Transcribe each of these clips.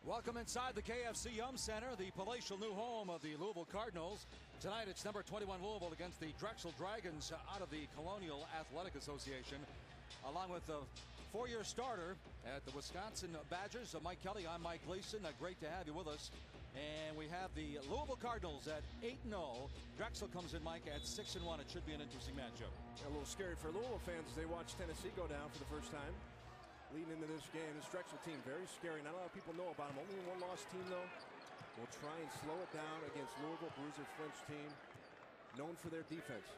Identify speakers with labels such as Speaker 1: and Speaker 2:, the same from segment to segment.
Speaker 1: Welcome inside the KFC Yum Center, the palatial new home of the Louisville Cardinals. Tonight it's number 21 Louisville against the Drexel Dragons out of the Colonial Athletic Association, along with the four-year starter at the Wisconsin Badgers, Mike Kelly. I'm Mike Gleason. Great to have you with us. And we have the Louisville Cardinals at 8-0. Drexel comes in, Mike, at 6-1. It should be an interesting matchup.
Speaker 2: A little scary for Louisville fans as they watch Tennessee go down for the first time. Leading into this game, this Drexel team, very scary. Not a lot of people know about them. Only a one-loss team, though. We'll try and slow it down against Louisville, Bruiser Flint's team, known for their defense.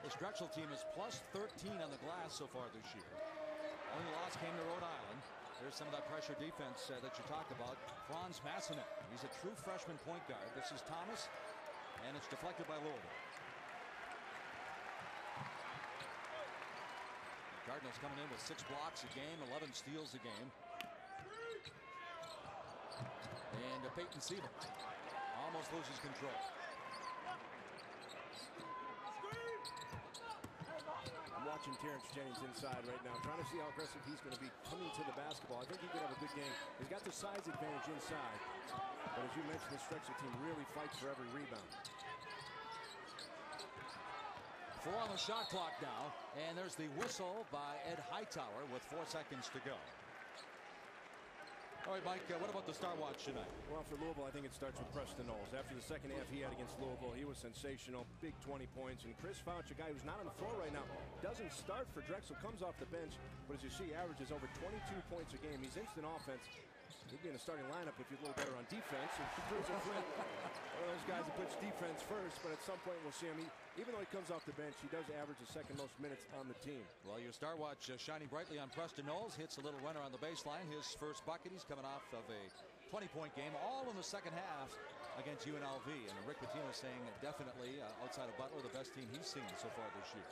Speaker 1: This Drexel team is plus 13 on the glass so far this year. Only loss came to Rhode Island. There's some of that pressure defense that you talked about. Franz Massenet, he's a true freshman point guard. This is Thomas, and it's deflected by Louisville. Cardinals coming in with 6 blocks a game, 11 steals a game. And Peyton Siebel almost loses control.
Speaker 2: I'm watching Terrence Jennings inside right now, trying to see how aggressive he's going to be coming to the basketball. I think he could have a good game. He's got the size advantage inside. But as you mentioned, this Drexel team really fights for every rebound.
Speaker 1: 4 on the shot clock now, and there's the whistle by Ed Hightower with 4 seconds to go. All right, Mike, what about the Star Watch tonight?
Speaker 2: Well, for Louisville, I think it starts with Preston Knowles. After the second half he had against Louisville, he was sensational. Big 20 points. And Chris Fouch, a guy who's not on the floor right now, doesn't start for Drexel, comes off the bench, but as you see, averages over 22 points a game. He's instant offense. He'd be in the starting lineup if you're a little better on defense. One of those guys that puts defense first, but at some point we'll see him. Even though he comes off the bench, he does average the second most minutes on the team.
Speaker 1: Well, your Star Watch shining brightly on Preston Knowles. Hits a little runner on the baseline. His first bucket. He's coming off of a 20-point game, all in the second half against UNLV. And Rick Pitino saying definitely, outside of Butler, the best team he's seen so far this year.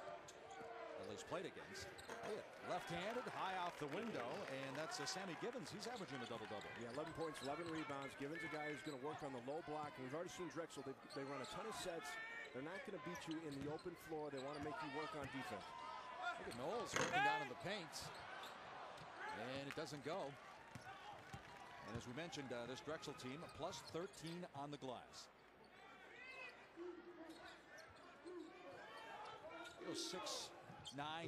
Speaker 1: At least played against. Left-handed, high off the window, and that's Sammy Givens. He's averaging a double-double.
Speaker 2: Yeah, 11 points, 11 rebounds. Givens a guy who's going to work on the low block. And we've already seen Drexel. They run a ton of sets. They're not going to beat you in the open floor. They want to make you work on defense.
Speaker 1: Look at Knowles working down in the paint, and it doesn't go. And as we mentioned, this Drexel team plus 13 on the glass. 6'9",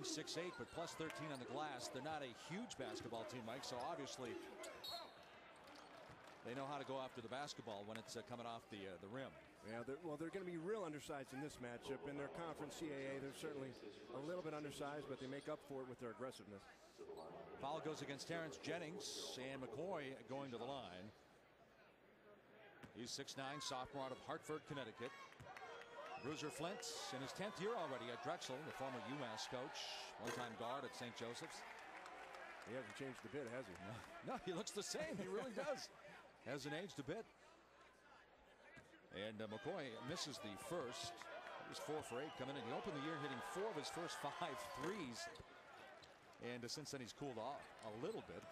Speaker 1: 6'8", but plus 13 on the glass. They're not a huge basketball team, Mike, so obviously they know how to go after the basketball when it's coming off the rim.
Speaker 2: Yeah, they're going to be real undersized in this matchup. In their conference CAA, they're certainly a little bit undersized, but they make up for it with their aggressiveness.
Speaker 1: Foul goes against Terrence Jennings, and McCoy going to the line. He's 6'9", sophomore out of Hartford, Connecticut. Bruiser Flint in his 10th year already at Drexel, the former UMass coach, one-time guard at St. Joseph's.
Speaker 2: He hasn't changed a bit, has he?
Speaker 1: No, he looks the same. He really does. Hasn't aged a bit. And McCoy misses the first. He was 4 for 8 coming in. He opened the year hitting 4 of his first 5 threes. And since then he's cooled off a little bit.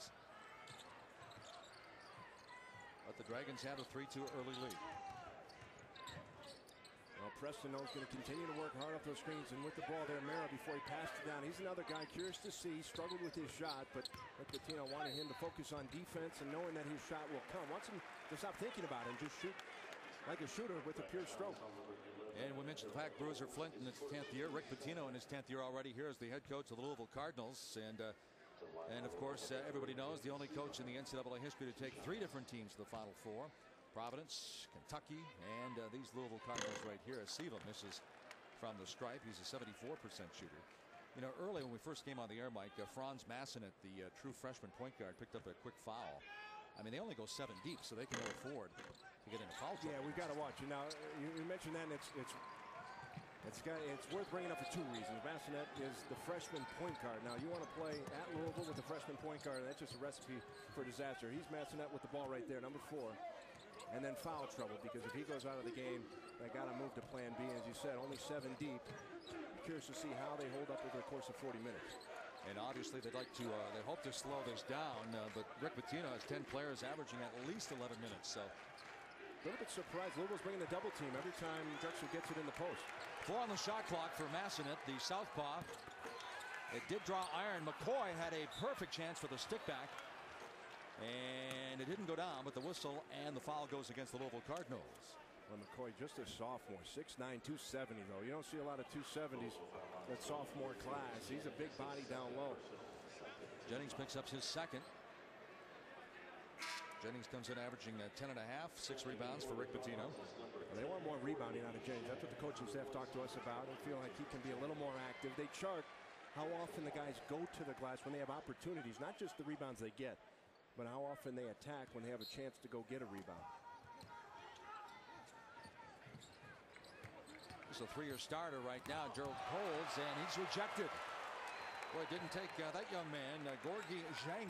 Speaker 1: But the Dragons have a 3-2 early lead.
Speaker 2: Well, Preston Knowles going to continue to work hard off those screens, and with the ball there, Mara before he passed it down. He's another guy curious to see. Struggled with his shot, but Pitino wanted him to focus on defense and knowing that his shot will come. Wants him to stop thinking about it and just shoot like a shooter with a pure stroke.
Speaker 1: And we mentioned the fact Bruiser Flint in his 10th year, Rick Pitino in his 10th year already here as the head coach of the Louisville Cardinals, and of course everybody knows the only coach in the NCAA history to take 3 different teams to the Final Four. Providence, Kentucky, and these Louisville Cardinals right here. Siva misses from the stripe. He's a 74% shooter. You know, early when we first came on the air, Mike, Franz Massenet, the true freshman point guard, picked up a quick foul. I mean, they only go 7 deep, so they can ill afford to get into foul trouble.
Speaker 2: Yeah, we've got to watch it. Now, you mentioned that, and it's worth bringing up for 2 reasons. Massenet is the freshman point guard. Now, you want to play at Louisville with a freshman point guard, and that's just a recipe for disaster. He's Massenet with the ball right there, number 4. And then foul trouble, because if he goes out of the game, they got to move to plan B. As you said, only 7 deep. I'm curious to see how they hold up over the course of 40 minutes.
Speaker 1: And obviously they'd like to, they hope to slow this down, but Rick Pitino has 10 players averaging at least 11 minutes. So
Speaker 2: a little bit surprised. Louisville's bringing the double team every time Drexel gets it in the post.
Speaker 1: 4 on the shot clock for Massenet, the southpaw. It did draw iron. McCoy had a perfect chance for the stick back. And it didn't go down, but the whistle and the foul goes against the Louisville Cardinals.
Speaker 2: Well, McCoy, just a sophomore, 6'9", 270, though. You don't see a lot of 270s that sophomore class. He's a big body down low.
Speaker 1: Jennings picks up his second. Jennings comes in averaging 10.5, 6 rebounds for Rick Pitino.
Speaker 2: They want more rebounding out of Jennings. That's what the coaching staff talked to us about. They feel like he can be a little more active. They chart how often the guys go to the glass when they have opportunities, not just the rebounds they get, but how often they attack when they have a chance to go get a rebound.
Speaker 1: He's a 3-year starter right now, GERALD COLDS, and he's rejected. Boy, it didn't take that young man, Gorgie Zhang,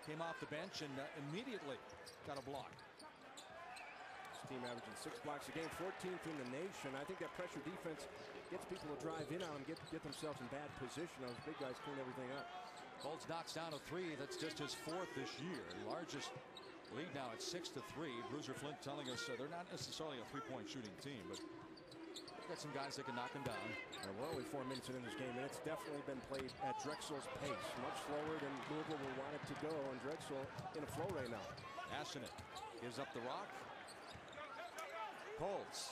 Speaker 1: came off the bench and immediately got a block.
Speaker 2: His team averaging 6 blocks a game, 14th in the nation. I think that pressure defense gets people to drive in on them, get themselves in bad position. Those big guys clean everything up.
Speaker 1: Colds knocks down a 3. That's just his 4th this year. Largest lead now at 6-3. Bruiser Flint telling us they're not necessarily a 3-point shooting team, but they've got some guys that can knock them down.
Speaker 2: And we're only 4 minutes in this game, and it's definitely been played at Drexel's pace. Much slower than Louisville will want it to go, and Drexel in a flow right now.
Speaker 1: Ashenet gives up the rock. Colds.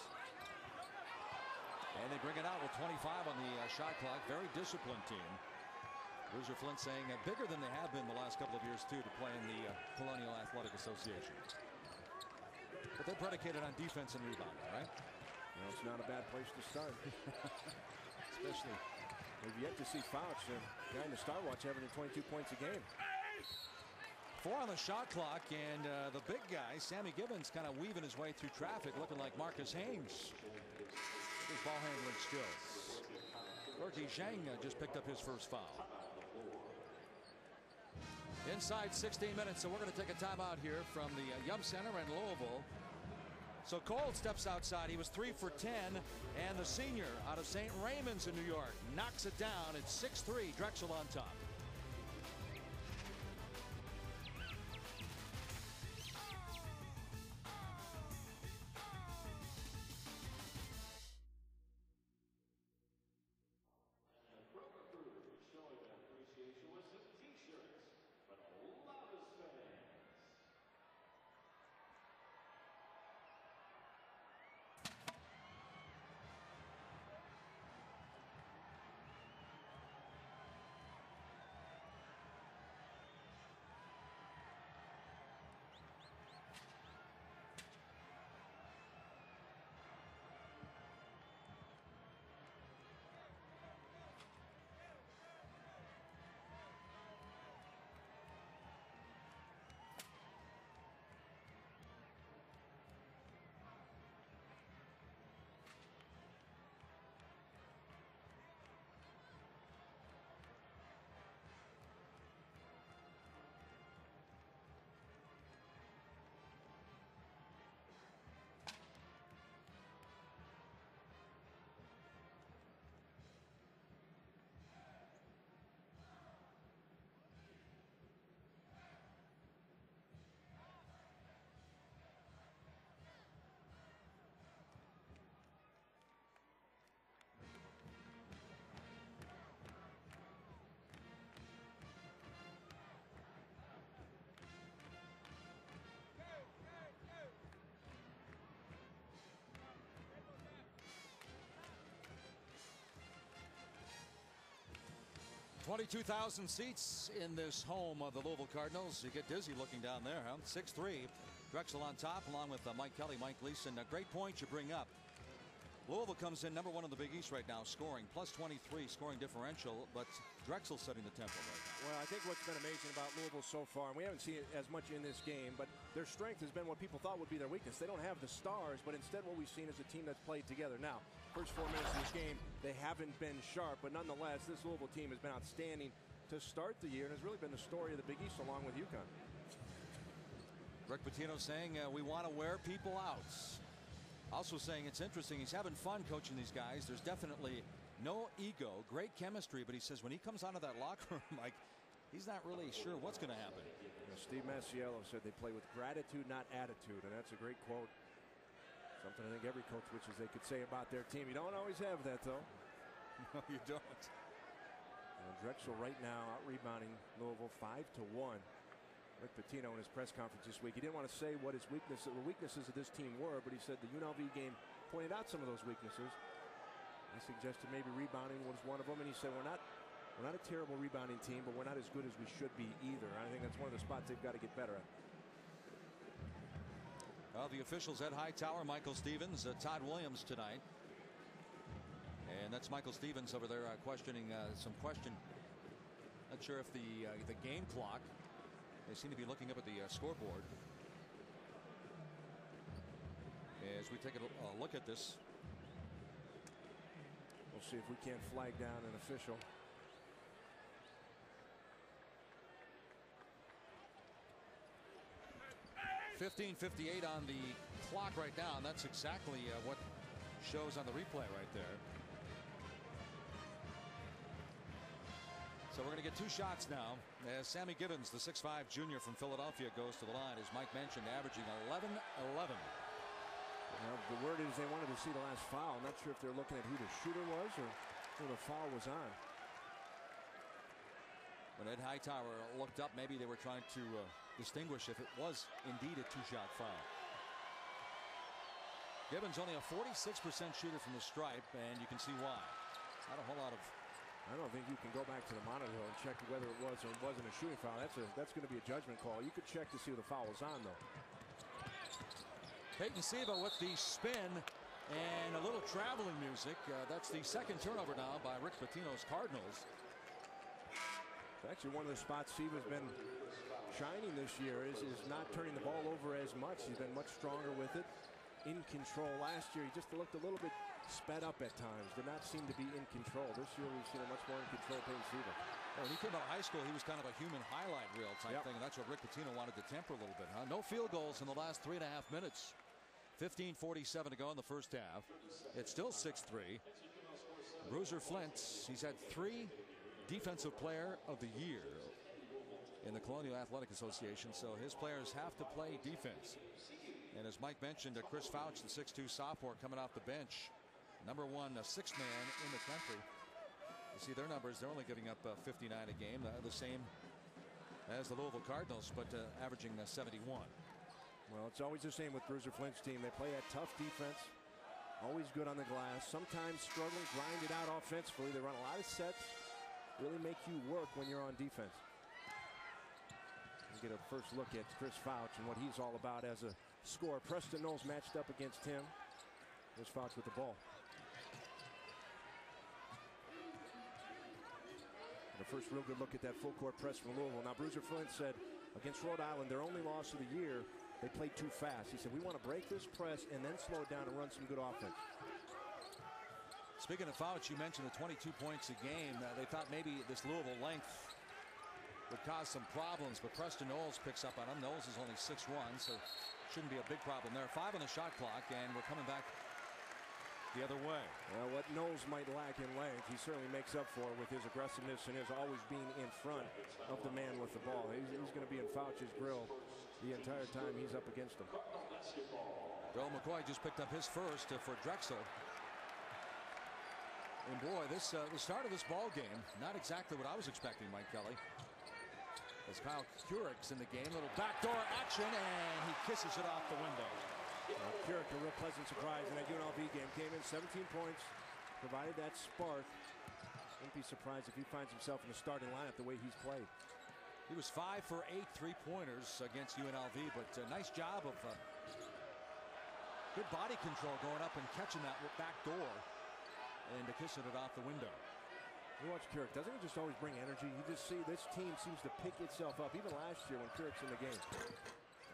Speaker 1: And they bring it out with 25 on the shot clock. Very disciplined team. Bruiser Flint saying bigger than they have been the last couple of years, too, to play in the Colonial Athletic Association. But they're predicated on defense and rebounding, right?
Speaker 2: Well, it's not a bad place to start. Especially, we've yet to see Fouch, the guy in the Star Watch, averaging 22 points a game.
Speaker 1: 4 on the shot clock, and the big guy, Sammy Gibbons, kind of weaving his way through traffic, looking like Marcus Haynes. His ball handling skills. Gorgie Zhang just picked up his first foul. Inside 16 minutes, so we're going to take a timeout here from the Yum Center in Louisville. So Cole steps outside. He was 3 for 10, and the senior out of St. Raymond's in New York knocks it down. It's 6-3. Drexel on top. $22,000 seats in this home of the Louisville Cardinals. You get dizzy looking down there, huh? 6-3. Drexel on top, along with Mike Kelly, Mike Gleason. A great point you bring up. Louisville comes in #1 in the Big East right now, scoring +23 scoring differential, but Drexel setting the tempo right now.
Speaker 2: Well, I think what's been amazing about Louisville so far, and we haven't seen it as much in this game, but their strength has been what people thought would be their weakness. They don't have the stars, but instead what we've seen is a team that's played together. Now, first 4 minutes of this game, they haven't been sharp, but nonetheless, this Louisville team has been outstanding to start the year and has really been the story of the Big East along with UConn.
Speaker 1: Rick Pitino saying we want to wear people out. Also saying it's interesting, he's having fun coaching these guys. There's definitely no ego, great chemistry, but he says when he comes out of that locker room, Mike, he's not really sure what's going to happen.
Speaker 2: Steve Masiello said they play with gratitude, not attitude, and that's a great quote. Something I think every coach wishes they could say about their team. You don't always have that, though.
Speaker 1: No, you don't.
Speaker 2: Drexel right now out rebounding Louisville 5-1. Rick Pitino in his press conference this week, he didn't want to say what the weaknesses of this team were, but he said the UNLV game pointed out some of those weaknesses. He suggested maybe rebounding was one of them, and he said we're not a terrible rebounding team, but we're not as good as we should be either. I think that's one of the spots they've got to get better at.
Speaker 1: Well, the officials, Ed Hightower, Michael Stevens, Todd Williams tonight. And that's Michael Stevens over there questioning some question. Not sure if the game clock. They seem to be looking up at the scoreboard. As we take a look at this.
Speaker 2: We'll see if we can't flag down an official.
Speaker 1: .58 on the clock right now, and that's exactly what shows on the replay right there. So we're going to get two shots now as Sammy Givens, the 6'5" junior from Philadelphia, goes to the line, as Mike mentioned, averaging 11-11.
Speaker 2: Well, the word is they wanted to see the last foul. I'm not sure if they're looking at who the shooter was or who the foul was on.
Speaker 1: When Ed Hightower looked up, maybe they were trying to distinguish if it was indeed a two-shot foul. Givens only a 46% shooter from the stripe, and you can see why. Not a whole lot of.
Speaker 2: I don't think you can go back to the monitor and check whether it was or wasn't a shooting foul. That's going to be a judgment call. You could check to see who the foul was on, though.
Speaker 1: Peyton Siva with the spin and a little traveling music. That's the second turnover now by Rick Pitino's Cardinals.
Speaker 2: It's actually one of the spots Siva's been shining this year is not turning the ball over as much. He's been much stronger with it. In control last year, he just looked a little bit sped up at times. Did not seem to be in control. This year we've seen a much more in control Peyton Siva.
Speaker 1: When he came out of high school, he was kind of a human highlight reel type thing, and that's what Rick Pitino wanted to temper a little bit. No field goals in the last 3.5 minutes. 15:47 to go in the first half. It's still 6-3. Bruiser Flint, he's had 3 Defensive Player of the Year in the Colonial Athletic Association, so his players have to play defense. And as Mike mentioned, Chris Fouch, the 6'2" sophomore, coming off the bench, #1 sixth man in the country. You see their numbers; they're only giving up 59 a game, the same as the Louisville Cardinals, but averaging 71.
Speaker 2: Well, it's always the same with Bruiser Flint's team. They play a tough defense, always good on the glass. Sometimes struggling, grind it out offensively. They run a lot of sets, really make you work when you're on defense. We'll get a first look at Chris Fouch and what he's all about as a scorer. Preston Knowles matched up against him. Here's Fouch with the ball. The first real good look at that full court press from Louisville. Now, Bruiser Flint said against Rhode Island, their only loss of the year, they played too fast. He said, we want to break this press and then slow it down and run some good offense.
Speaker 1: Speaking of Fouch, you mentioned the 22 points a game. They thought maybe this Louisville length would cause some problems, but Preston Knowles picks up on him. Knowles is only 6'1", so shouldn't be a big problem there. 5 on the shot clock, and we're coming back the other way.
Speaker 2: Well, what Knowles might lack in length, he certainly makes up for with his aggressiveness and his always being in front of the man with the ball. He's going to be in Fouch's grill the entire time he's up against him.
Speaker 1: Bill McCoy just picked up his first for Drexel. And boy, this the start of this ball game, not exactly what I was expecting, Mike Kelly. As Kyle Kurick's in the game, little backdoor action, and he kisses it off the window.
Speaker 2: Kurick, a real pleasant surprise in that UNLV game. Came in 17 points, provided that spark. Wouldn't be surprised if he finds himself in the starting lineup the way he's played.
Speaker 1: He was 5 for 8 3-pointers against UNLV, but nice job of good body control going up and catching that back door and kissing it off the window.
Speaker 2: You watch Kurick, doesn't he just always bring energy? You just see this team seems to pick itself up, even last year when Kurick's in the game.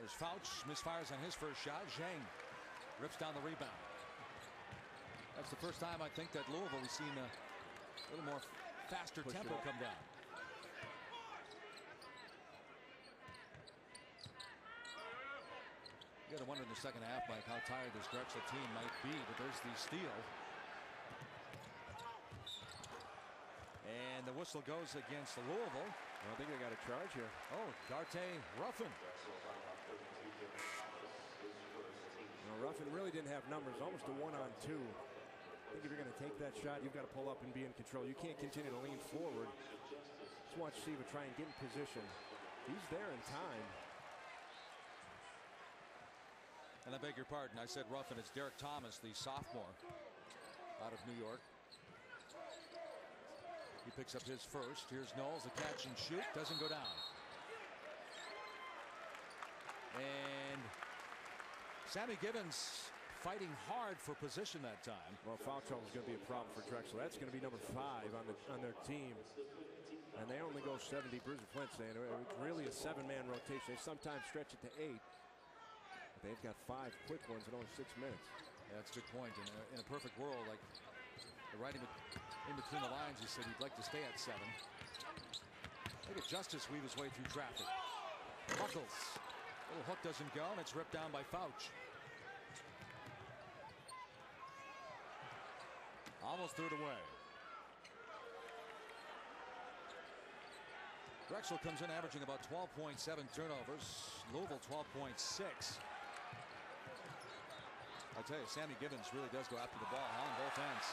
Speaker 1: There's Fouch, misfires on his first shot. Zhang rips down the rebound. That's the first time I think that Louisville has seen a little more faster tempo come down. You got to wonder in the second half, Mike, how tired this Drexel team might be, but there's the steal. And the whistle goes against Louisville.
Speaker 2: I think they got a charge here.
Speaker 1: Oh, Darte Ruffin.
Speaker 2: Ruffin really didn't have numbers, almost a 1-on-2. I think if you're going to take that shot, you've got to pull up and be in control. You can't continue to lean forward. Just watch Siva try and get in position. He's there in time.
Speaker 1: And I beg your pardon, I said rough, and it's Derek Thomas, the sophomore out of New York. He picks up his first. Here's Knowles, the catch and shoot, doesn't go down. And Sammy Gibbons fighting hard for position that time.
Speaker 2: Well, foul trouble is going to be a problem for Drexel. That's going to be number 5 on their team. And they only go 70. Bruiser Flint saying it's really a 7-man rotation. They sometimes stretch it to 8. But they've got 5 quick ones in only 6 minutes.
Speaker 1: Yeah, that's a good point. In a perfect world, like writing in between the lines, he said he'd like to stay at 7. Look at Justice weave his way through traffic. Buckles. Little hook doesn't go, and it's ripped down by Fouch. Almost threw it away. Drexel comes in averaging about 12.7 turnovers. Louisville 12.6. I tell you, Sammy Gibbons really does go after the ball on both ends.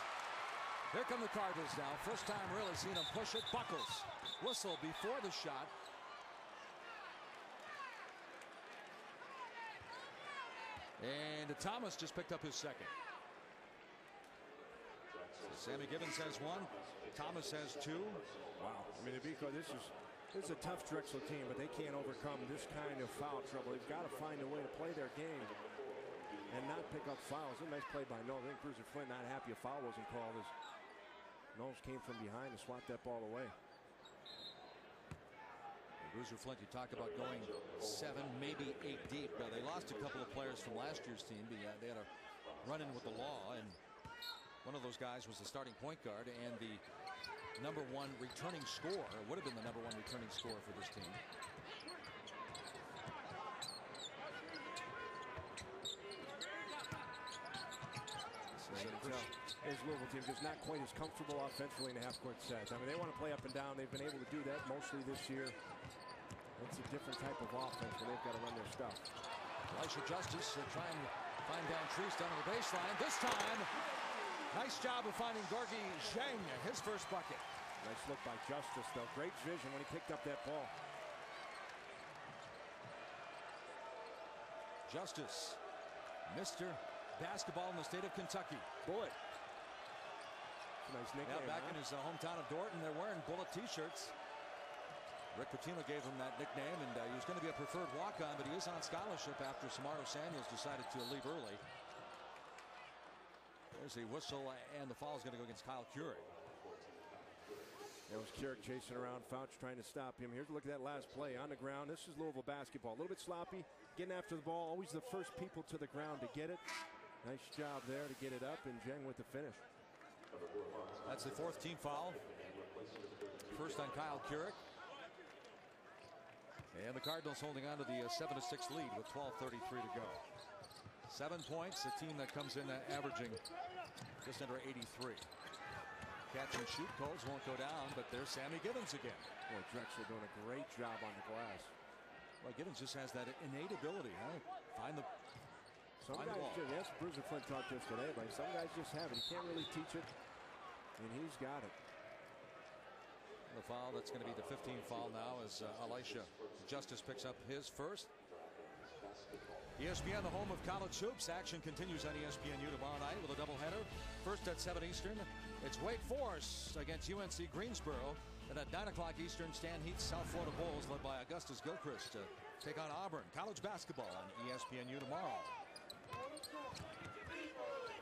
Speaker 1: Here come the Cardinals now. First time really seen them push it. Buckles. Whistle before the shot. And Thomas just picked up his second. So Sammy Gibbons has 1. Thomas has 2.
Speaker 2: Wow. I mean, this is a tough Drexel team, but they can't overcome this kind of foul trouble. They've got to find a way to play their game and not pick up fouls. A nice play by Knowles. I think Bruiser Flint not happy a foul wasn't called as Knowles came from behind and swatted that ball away.
Speaker 1: Bruiser Flint, you talk about going 7, maybe 8 deep. They lost a couple of players from last year's team. They had a run-in with the law, and one of those guys was the starting point guard and the #1 returning scorer. Would have been the #1 returning scorer for this team.
Speaker 2: His Louisville team just not quite as comfortable offensively in the half-court sets. I mean, they want to play up and down. They've been able to do that mostly this year. It's a different type of offense where they've got to run their stuff.
Speaker 1: Elisha Justice trying to find down Treese down on the baseline. This time, nice job of finding Gorgie Zhang, his first bucket.
Speaker 2: Nice look by Justice, though. Great vision when he picked up that ball.
Speaker 1: Justice, Mr. Basketball in the state of Kentucky.
Speaker 2: Bullet. Nice nickname.
Speaker 1: Yeah, back in his hometown of Dorton, they're wearing Bullet t-shirts. Rick Pitino gave him that nickname, and he was going to be a preferred walk-on, but he is on scholarship after Samaro Samuels decided to leave early. There's the whistle, and the foul is going to go against Kyle Keurig.
Speaker 2: There was Keurig chasing around Fouch trying to stop him. Here's a look at that last play on the ground. This is Louisville basketball. A little bit sloppy, getting after the ball. Always the first people to the ground to get it. Nice job there to get it up, and Zhang with the finish.
Speaker 1: That's the 4th team foul. First on Kyle Keurig. And the Cardinals holding on to the 7-6 lead with 12:33 to go. 7 points, a team that comes in averaging just under 83. Catch and shoot. Colds won't go down, but there's Sammy Gibbons again.
Speaker 2: Boy, Drexel doing a great job on the glass.
Speaker 1: Well, Gibbons just has that innate ability, huh? Find the
Speaker 2: guys
Speaker 1: ball.
Speaker 2: Yes, Bruiser Flint talked to us today, but some guys just have it. You can't really teach it, and he's got it.
Speaker 1: The foul, that's going to be the 15th foul now as Elisha Justice picks up his first. ESPN, the home of college hoops. Action continues on ESPNU tomorrow night with a doubleheader. First at 7 Eastern, it's Wake Forest against UNC Greensboro. And at 9 o'clock Eastern, Stan Heath's South Florida Bulls, led by Augustus Gilchrist, to take on Auburn. College basketball on ESPNU tomorrow.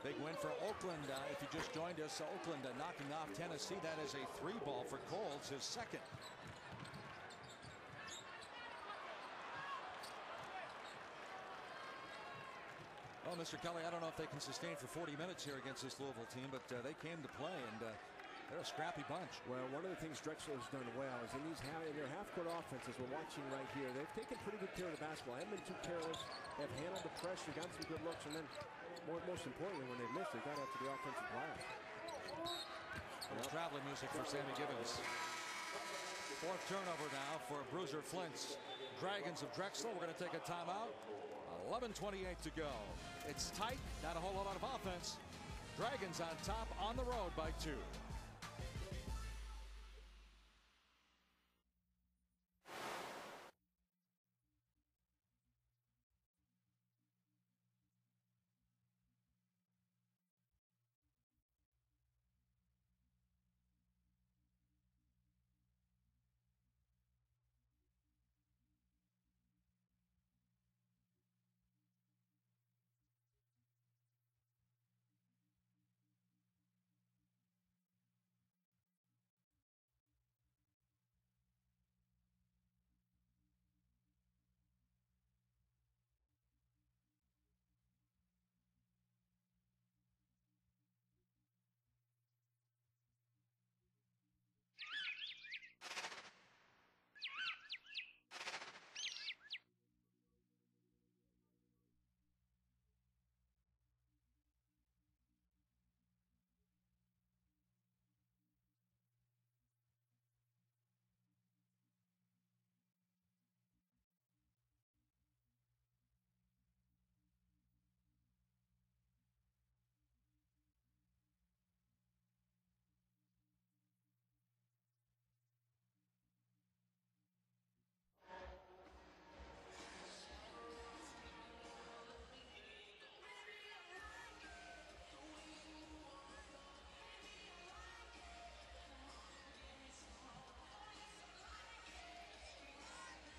Speaker 1: Big win for Oakland. If you just joined us, Oakland knocking off Tennessee. That is a 3-ball for Colds, his second. Well, Mr. Kelly, I don't know if they can sustain for 40 minutes here against this Louisville team, but they came to play, and they're a scrappy bunch.
Speaker 2: Well, one of the things Drexel has done well is in their half-court offenses we're watching right here, they've taken pretty good care of the basketball. Haven't been too careless. Have handled the pressure, gotten some good looks, and then most importantly, when they missed, they got after the offensive glass.
Speaker 1: Traveling music for Sammy Gibbons. 4th turnover now for Bruiser Flint's Dragons of Drexel. We're going to take a timeout. 11:28 to go. It's tight, not a whole lot of offense. Dragons on top on the road by 2.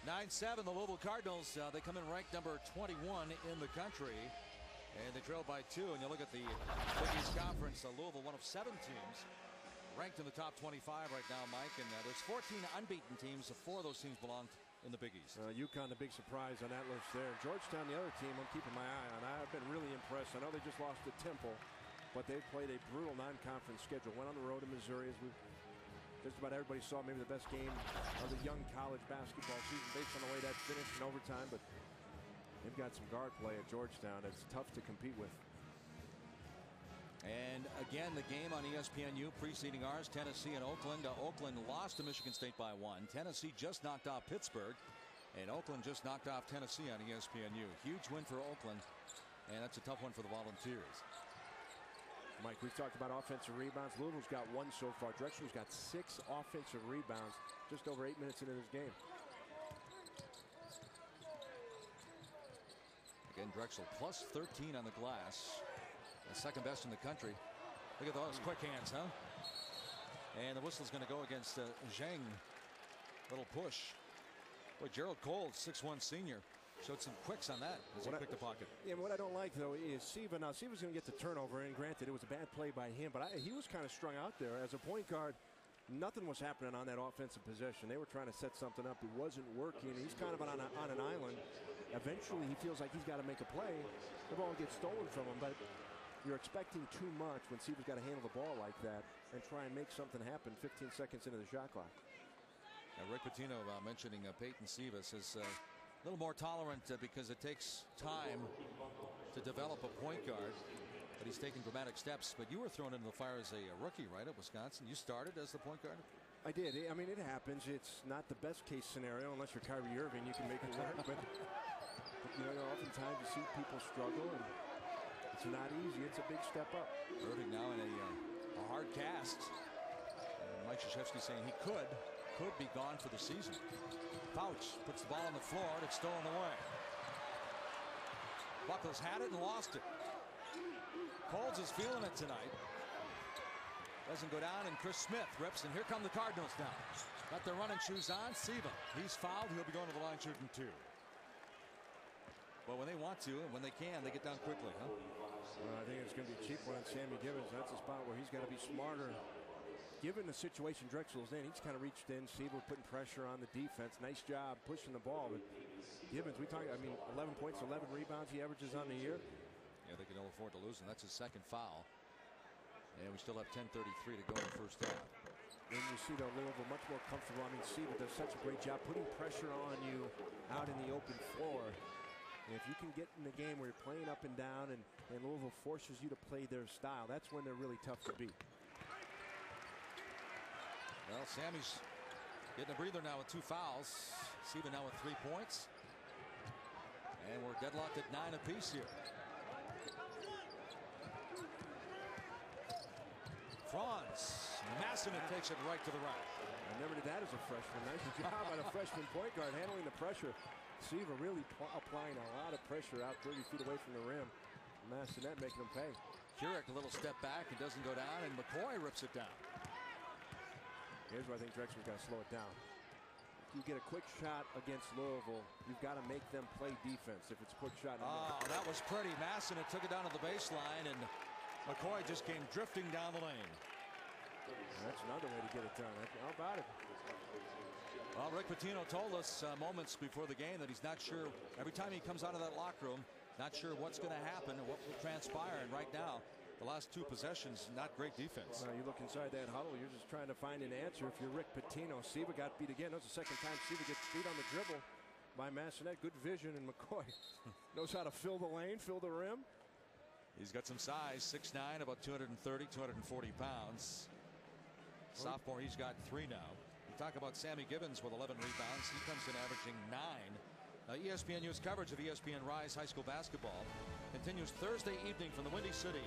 Speaker 1: (9-7) the Louisville Cardinals. They come in ranked number 21 in the country, and they trail by 2. And you look at the Big East Conference. Louisville, one of 7 teams ranked in the top 25 right now, Mike. And there's 14 unbeaten teams. 4 of those teams belong in the Big East.
Speaker 2: UConn, the big surprise on that list there. Georgetown, the other team I'm keeping my eye on. I've been really impressed. I know they just lost to Temple, but they've played a brutal non-conference schedule. Went on the road to Missouri, as we just about everybody saw, maybe the best game of the young college basketball season based on the way that finished in overtime. But they've got some guard play at Georgetown that's tough to compete with.
Speaker 1: And again, the game on ESPNU preceding ours, Tennessee and Oakland. Oakland lost to Michigan State by 1. Tennessee just knocked off Pittsburgh, and Oakland just knocked off Tennessee on ESPNU. Huge win for Oakland, and that's a tough one for the Volunteers.
Speaker 2: Mike, we've talked about offensive rebounds. Louisville's got 1 so far. Drexel's got 6 offensive rebounds just over 8 minutes into this game.
Speaker 1: Again, Drexel plus 13 on the glass. The second best in the country. Look at those quick hands, huh? And the whistle's going to go against Zhang. Little push. Boy, GERALD COLDS, 6'1" senior. Showed some quicks on that as he picked the pocket.
Speaker 2: Yeah, what I don't like, though, is Siva. Now, Siva's going to get the turnover, and granted, it was a bad play by him, but he was kind of strung out there. As a point guard, nothing was happening on that offensive possession. They were trying to set something up. It wasn't working. He's kind of on an island. Eventually, he feels like he's got to make a play. The ball gets stolen from him, but you're expecting too much when Siva's got to handle the ball like that and try and make something happen 15 seconds into the shot clock.
Speaker 1: Now, Rick Pitino mentioning Peyton Siva says a little more tolerant because it takes time to develop a point guard, but he's taking dramatic steps. But you were thrown into the fire as a rookie, right, at Wisconsin? You started as the point guard?
Speaker 2: I did. I mean, it happens. It's not the best case scenario unless you're Kyrie Irving. You can make it work, but you know, oftentimes you see people struggle, and it's not easy. It's a big step up.
Speaker 1: Irving now in a hard cast. And Mike Krzyzewski saying he could be gone for the season. Pouch puts the ball on the floor, and it's stolen away. Buckles had it and lost it. Colds is feeling it tonight. Doesn't go down, and Chris Smith rips, and here come the Cardinals now. Got their running shoes on. Siva, he's fouled. He'll be going to the line shooting 2. Well, when they want to and when they can, they get down quickly, huh?
Speaker 2: Well, I think it's going to be a cheap one on Sammy Gibbons. That's a spot where he's got to be smarter. Given the situation Drexel's in, he's kind of reached in. Siva putting pressure on the defense. Nice job pushing the ball. But Gibbons, 11 points, 11 rebounds he averages on the year.
Speaker 1: Yeah, they can ill afford to lose, and that's his second foul. And we still have 10:33 to go in the first half.
Speaker 2: And you see, though, Louisville much more comfortable. I mean, Siva does such a great job putting pressure on you out in the open floor. And if you can get in the game where you're playing up and down and Louisville forces you to play their style, that's when they're really tough to beat.
Speaker 1: Well, Sammy's getting a breather now with 2 fouls. Siva now with 3 points. And we're deadlocked at 9 apiece here. Franz. Massenet takes it right to the rack.
Speaker 2: I never did that as a freshman. Nice job on a freshman point guard handling the pressure. Siva really applying a lot of pressure out 30 feet away from the rim. Massenet making him pay.
Speaker 1: Jurek a little step back and doesn't go down, and McCoy rips it down.
Speaker 2: Here's where I think Drexel's got to slow it down. If you get a quick shot against Louisville, you've got to make them play defense. If it's a quick shot.
Speaker 1: Oh, that was pretty. Massenet took it down to the baseline, and McCoy just came drifting down the lane.
Speaker 2: That's another way to get it done. How about it?
Speaker 1: Well, Rick Pitino told us moments before the game that he's not sure. Every time he comes out of that locker room, not sure what's going to happen or what will transpire. And right now, the last two possessions, not great defense.
Speaker 2: You look inside that huddle, you're just trying to find an answer. If you're Rick Pitino, Siva got beat again. That was the second time Siva gets beat on the dribble by Massenet. Good vision, and McCoy knows how to fill the lane, fill the rim.
Speaker 1: He's got some size, 6'9", about 230, 240 pounds. Sophomore, he's got 3 now. We talk about Sammy Gibbons with 11 rebounds. He comes in averaging 9. ESPN News coverage of ESPN Rise High School basketball continues Thursday evening from the Windy City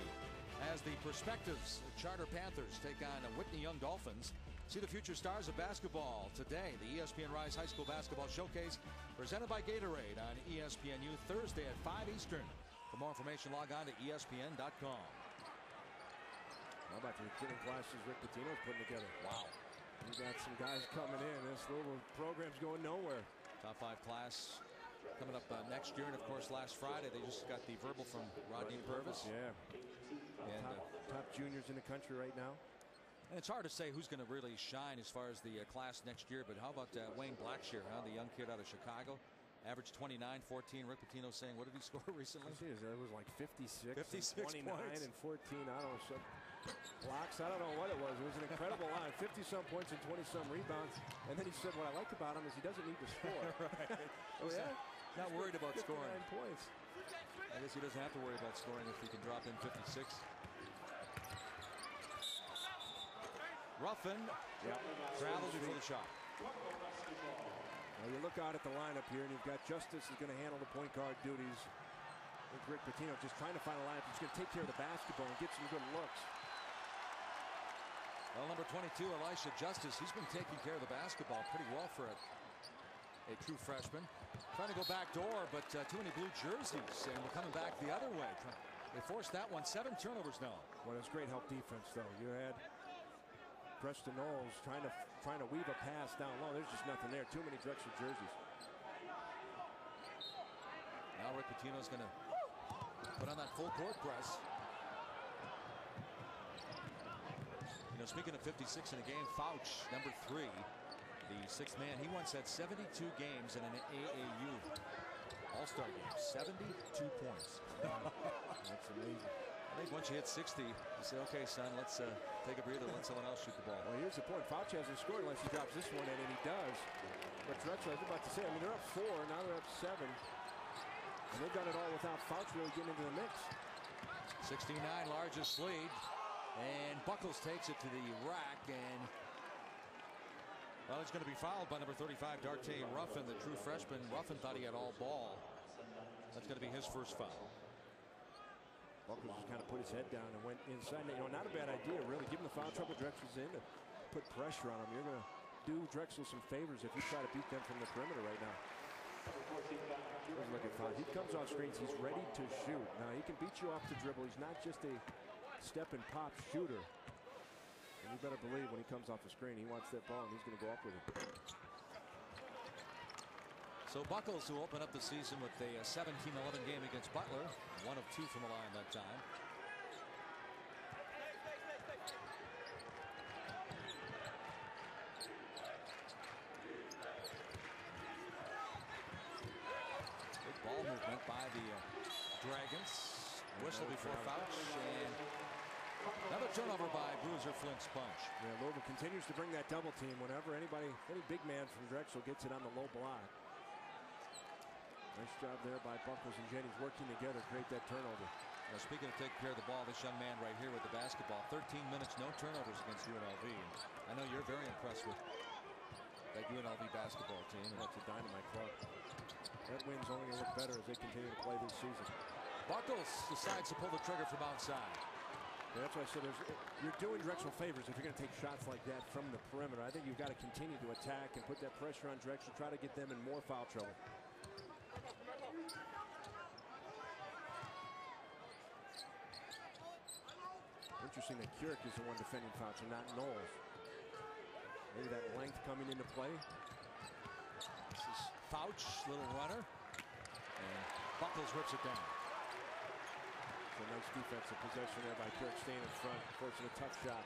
Speaker 1: as the Perspectives Charter Panthers take on Whitney Young Dolphins. See the future stars of basketball today. The ESPN Rise High School Basketball Showcase presented by Gatorade on ESPNU Thursday at 5 Eastern. For more information, log on to ESPN.com.
Speaker 2: How about the recruiting classes Rick Pitino's putting together?
Speaker 1: Wow.
Speaker 2: We got some guys coming in. This little program's going nowhere.
Speaker 1: Top 5 class coming up next year. And, of course, last Friday they just got the verbal from Rodney Purvis.
Speaker 2: Yeah.
Speaker 1: And
Speaker 2: top juniors in the country right now.
Speaker 1: And it's hard to say who's going to really shine as far as the class next year. But how about Wayne Blackshear, the young kid out of Chicago? Average 29, 14. Rick Pitino saying, what did he score recently?
Speaker 2: It was like 56
Speaker 1: 29
Speaker 2: points. And 14. I don't know. Blocks. I don't know what it was. It was an incredible line. 50-some points and 20-some rebounds. And then he said, what I like about him is he doesn't need to score.
Speaker 1: Right.
Speaker 2: Oh, yeah?
Speaker 1: Not worried about scoring.
Speaker 2: 59 points.
Speaker 1: I guess he doesn't have to worry about scoring if he can drop in 56. Ruffin travels before the shot.
Speaker 2: Now you look out at the lineup here, and you've got Justice is going to handle the point guard duties. With Rick Pitino just trying to find a lineup that's going to take care of the basketball and get some good looks.
Speaker 1: Well, number 22, Elisha Justice, he's been taking care of the basketball pretty well for a true freshman. Trying to go back door, but too many blue jerseys, and we're coming back the other way. They forced that one. 7 turnovers now.
Speaker 2: Well, it's great help defense, though. You had Preston Knowles trying to weave a pass down low. There's just nothing there. Too many Drexel jerseys.
Speaker 1: Now Rick Pitino's going to put on that full court press. You know, speaking of 56 in a game, Fouch, number 3, the 6th man, he once had 72 games in an AAU All-Star game. 72 points.
Speaker 2: That's amazing.
Speaker 1: I think once you hit 60, you say, okay, son, let's take a breather, let someone else shoot the ball.
Speaker 2: Well, here's the point. Fouch hasn't scored unless he drops this one in, and he does. But Drexel, I was about to say, I mean, they're up 4, now they're up 7. And they've done it all without Fouch really getting into the mix.
Speaker 1: 69, largest lead. And Buckles takes it to the rack, and well, it's going to be fouled by number 35, Darte Ruffin, the true freshman. Ruffin thought he had all ball. That's going to be his first foul.
Speaker 2: Buckles just kind of put his head down and went inside. You know, not a bad idea, really. Give him the foul trouble Drexel's in to put pressure on him. You're going to do Drexel some favors if you try to beat them from the perimeter right now. Look at Fouch. He comes off screens. He's ready to shoot. Now, he can beat you off the dribble. He's not just a step and pop shooter. And you better believe when he comes off the screen, he wants that ball and he's going to go up with it.
Speaker 1: So Buckles, who opened up the season with a 17-11 game against Butler, 1 of 2 from the line that time. Good ball movement by the Dragons. Whistle before Fouch, and another turnover by Bruiser Flint's punch.
Speaker 2: Yeah, Louisville continues to bring that double team whenever any big man from Drexel gets it on the low block. Nice job there by Buckles and Jennings working together to create that turnover.
Speaker 1: Now, speaking of taking care of the ball, this young man right here with the basketball, 13 minutes, no turnovers against UNLV. I know you're very impressed with that UNLV basketball team.
Speaker 2: That's a dynamite club. That win's only going to look better as they continue to play this season.
Speaker 1: Buckles decides to pull the trigger from outside.
Speaker 2: Yeah, that's why I said you're doing Drexel favors if you're going to take shots like that from the perimeter. I think you've got to continue to attack and put that pressure on Drexel, try to get them in more foul trouble. Interesting that Keurig is the one defending Fouch and not Knowles. Maybe that length coming into play.
Speaker 1: This is Fouch, little runner. And Buckles rips it down.
Speaker 2: A nice defensive possession there by Keurig, staying in front, forcing a tough shot.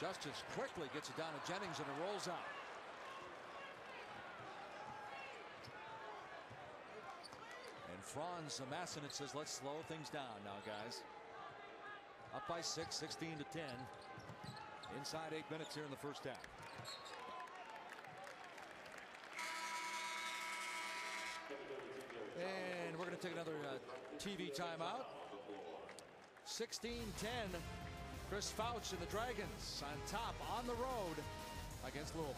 Speaker 1: Justice quickly gets it down to Jennings and it rolls out. And Franz Massenich says, let's slow things down now, guys. Up by 6, 16 to 10. Inside 8 minutes here in the first half. And we're going to take another TV timeout. 16-10. Chris Fouch and the Dragons on top on the road against Louisville.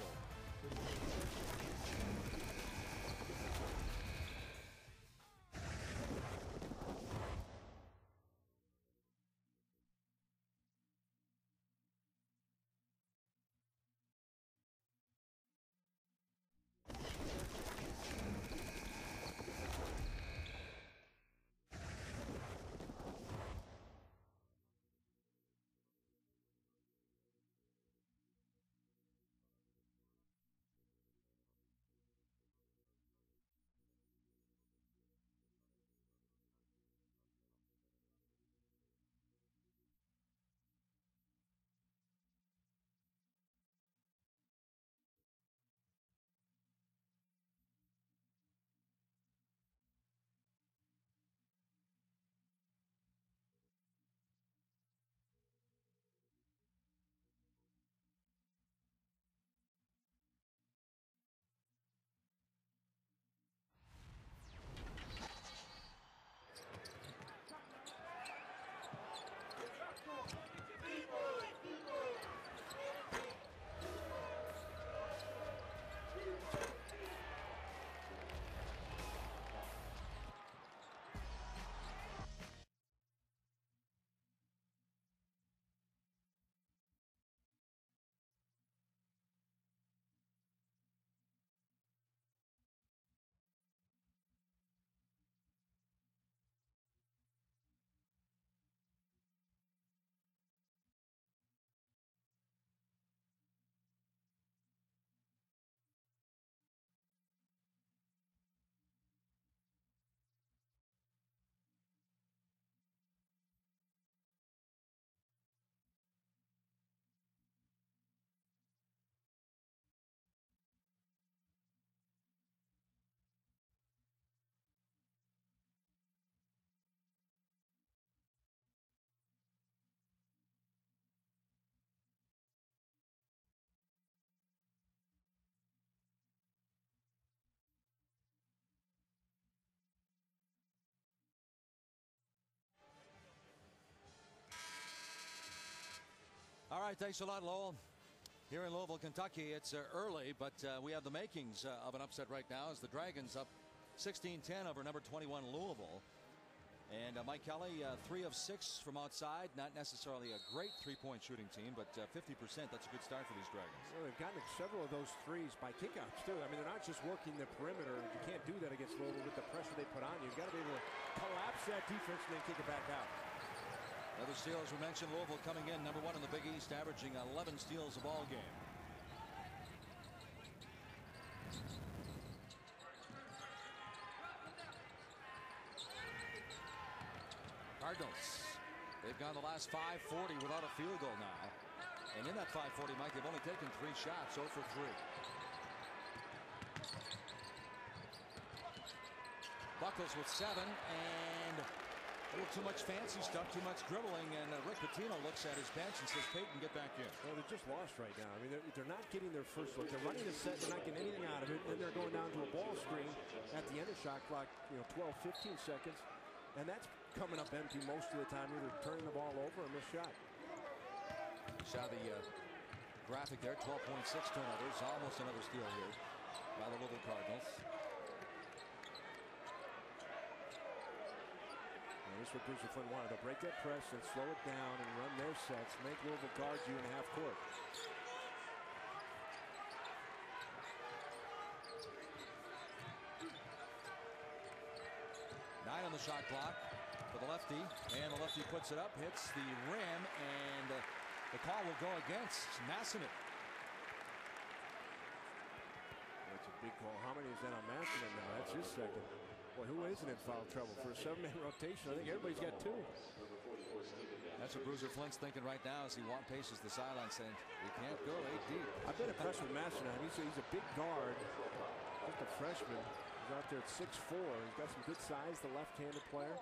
Speaker 1: All right, thanks a lot, Lowell. Here in Louisville, Kentucky, it's early, but we have the makings of an upset right now as the Dragons up 16-10 over number 21 Louisville. And Mike Kelly, 3 of 6 from outside. Not necessarily a great three-point shooting team, but 50%, that's a good start for these Dragons.
Speaker 2: Well, they've gotten several of those threes by kickouts, too. I mean, they're not just working the perimeter. You can't do that against Louisville with the pressure they put on you. You've got to be able to collapse that defense and then kick it back out.
Speaker 1: Another steal, as we mentioned, Louisville coming in number 1 in the Big East, averaging 11 steals a ball game. Cardinals, they've gone the last 5:40 without a field goal now. And in that 5:40, Mike, they've only taken 3 shots, 0 for 3. Buckles with 7, and a little too much fancy stuff, too much dribbling, and Rick Pitino looks at his bench and says, Peyton, get back in.
Speaker 2: Well, they're just lost right now. I mean, they're not getting their first look. They're running a set, they're not getting anything out of it. Then they're going down to a ball screen at the end of shot clock, 12, 15 seconds. And that's coming up empty most of the time, either turning the ball over or miss shot.
Speaker 1: Saw the graphic there, 12.6 turnovers, almost another steal here by the Louisville Cardinals.
Speaker 2: And This is what Bruiser Flynn wanted. They'll break that press and slow it down and run their sets. Make Louisville guard you in half court.
Speaker 1: 9 on the shot clock for the lefty, and the lefty puts it up, hits the rim, and the call will go against Masson.
Speaker 2: That's a big call. How many is that on Masson now? That's his second. Boy, who isn't in foul trouble for a 7-man rotation? I think everybody's got 2.
Speaker 1: That's what Bruiser Flynn's thinking right now as he paces the sideline, saying, "We can't go 8 deep."
Speaker 2: I've been impressed with Masson. He's a big guard, just a freshman. He's out there at 6'4". He's got some good size, the left-handed player.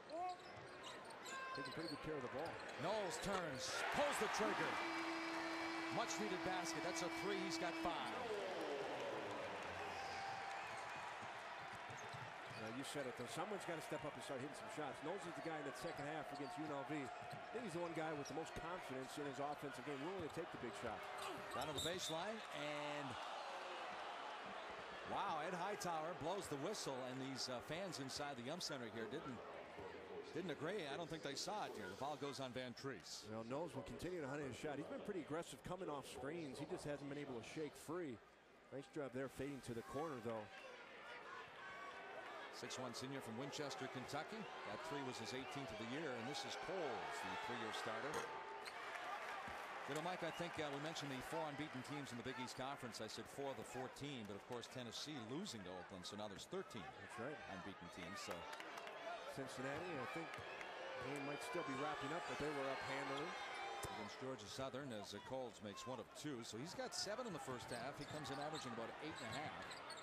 Speaker 2: Taking pretty good care of the ball.
Speaker 1: Knowles turns, pulls the trigger. Much needed basket. That's a 3. He's got 5.
Speaker 2: You said it, though. Someone's got to step up and start hitting some shots. Knowles is the guy in that second half against UNLV. I think he's the one guy with the most confidence in his offensive game, willing to take the big shot.
Speaker 1: Down to the baseline, and wow, Ed Hightower blows the whistle, and these fans inside the Yum Center here didn't agree. I don't think they saw it here. The ball goes on Van Treese.
Speaker 2: Well, Knowles will continue to hunt his shot. He's been pretty aggressive coming off screens. He just hasn't been able to shake free. Nice job there fading to the corner, though.
Speaker 1: 6'1" senior from Winchester, Kentucky. That 3 was his 18th of the year, and this is Coles, the 3-year starter. You know, Mike, I think we mentioned the 4 unbeaten teams in the Big East Conference. I said 4 of the 14, but of course Tennessee losing to Oakland, so now there's 13.
Speaker 2: That's right.
Speaker 1: Unbeaten teams. So
Speaker 2: Cincinnati, I think they might still be wrapping up, but they were up handily
Speaker 1: against Georgia Southern as Coles makes 1 of 2. So he's got 7 in the first half. He comes in averaging about 8.5.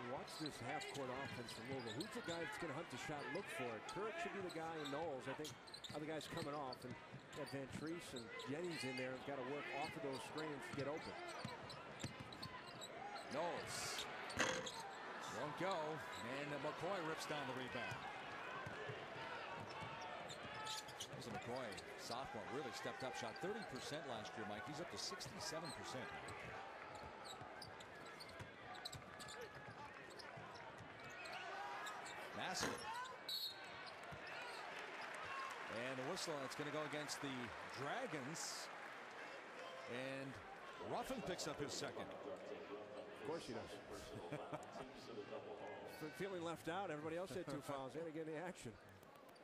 Speaker 2: Watch this half-court offense from Louisville. Who's the guy that's going to hunt the shot, look for it? Kirk should be the guy in Knowles. I think other guys coming off, and got Van Treese and Jennings in there. Got to work off of those screens to get open.
Speaker 1: Knowles won't go, and McCoy rips down the rebound. This is McCoy, sophomore, really stepped up. Shot 30% last year, Mike. He's up to 67%. Masson. And the whistle, it's going to go against the Dragons. And Ruffin picks up his second.
Speaker 2: Of course he does. Feeling left out. Everybody else had 2 fouls. They had to get in the action.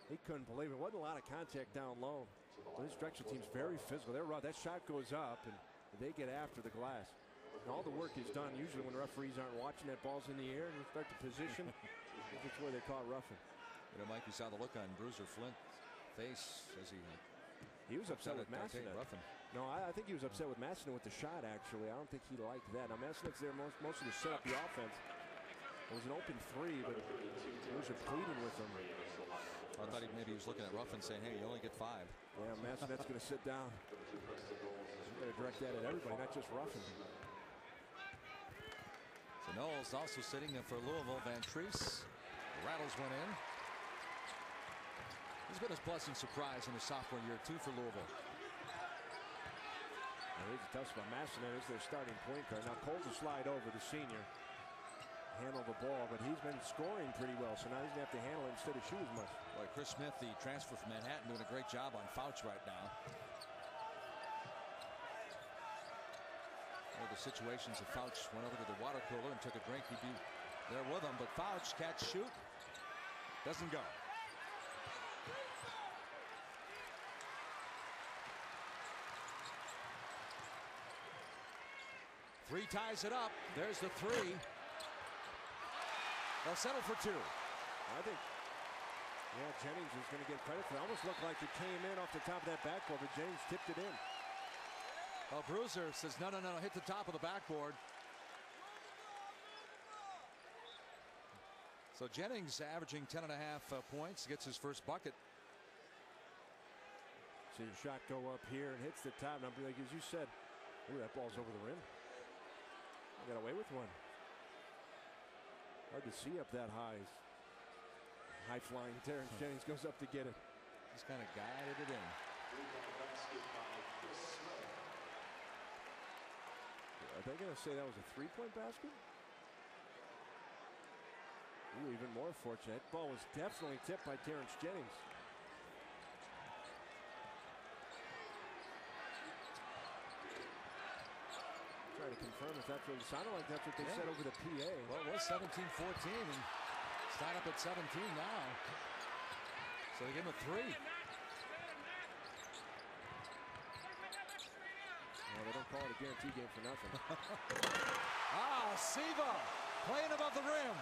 Speaker 2: He couldn't believe it. Wasn't a lot of contact down low. But this Drexel team's very physical. They're raw. That shot goes up, and they get after the glass. And all the work is done usually when referees aren't watching. That ball's in the air, and you start to position. That's where they caught Ruffin.
Speaker 1: You know, Mike, you saw the look on Bruiser Flynn's face as he
Speaker 2: was upset with Masson. No, I think he was upset with Masson with the shot, actually. I don't think he liked that. Now, Masson's there mostly to set up the offense. It was an open 3, but Bruiser pleading with him.
Speaker 1: I thought maybe he was looking at Ruffin saying, "Hey, you only get 5.
Speaker 2: Yeah, Massonette's going to sit down. He's going to direct that at everybody, not just Ruffin.
Speaker 1: So Knowles also sitting for Louisville. Van Treese rattles one in. He's been a pleasant surprise in his sophomore year, too, for Louisville.
Speaker 2: Here's the tough spot. Massonet is their starting point guard. Now Coles will slide over, the senior. Handle the ball, but he's been scoring pretty well, so now he's going to have to handle it instead of shoot as much.
Speaker 1: Boy, Chris Smith, the transfer from Manhattan, doing a great job on Fouch right now. One of the situations that Fouch went over to the water cooler and took a drink, he'd be there with him, but Fouch, catch, shoot, doesn't go. Three ties it up. There's the 3. They'll settle for 2.
Speaker 2: I think, yeah, Jennings is going to get credit for it. Almost looked like it came in off the top of that backboard, but Jennings tipped it in.
Speaker 1: Well, Bruiser says, no, hit the top of the backboard. So Jennings averaging 10.5 points, gets his first bucket.
Speaker 2: See the shot go up here and hits the top number, like as you said. Ooh, that ball's over the rim. I got away with one. Hard to see up that high. High flying Terrence Jennings goes up to get it.
Speaker 1: Just kind of guided it in.
Speaker 2: Are they going to say that was a 3-point basket? even more fortunate. That ball was definitely tipped by Terrence Jennings. Trying to confirm if that's what it sounded like. That's what they said over the PA.
Speaker 1: Well, it was 17-14 and it's tied up at 17 now. So they give him a 3.
Speaker 2: Well, they don't call it a guarantee game for nothing.
Speaker 1: Siva playing above the rim.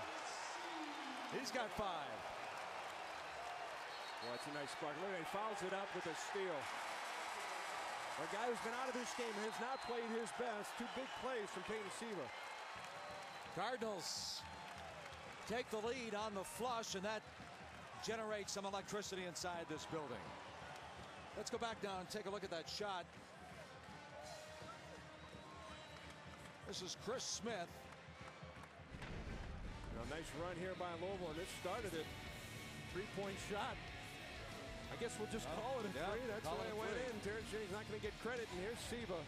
Speaker 1: He's got 5.
Speaker 2: Well, it's a nice spark. Look, he fouls it up with a steal. A guy who's been out of this game has not played his best. 2 big plays from Peyton Siva.
Speaker 1: Cardinals take the lead on the flush, and that generates some electricity inside this building. Let's go back down and take a look at that shot. This is Chris Smith.
Speaker 2: A nice run here by Louisville, and this started it. 3-point shot. I guess we'll just call it a 3. That's the way it went in. Terrence Jennings not going to get credit, and here's Siva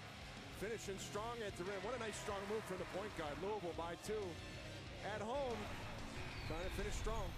Speaker 2: finishing strong at the rim. What a nice strong move from the point guard. Louisville by 2 at home, trying to finish strong.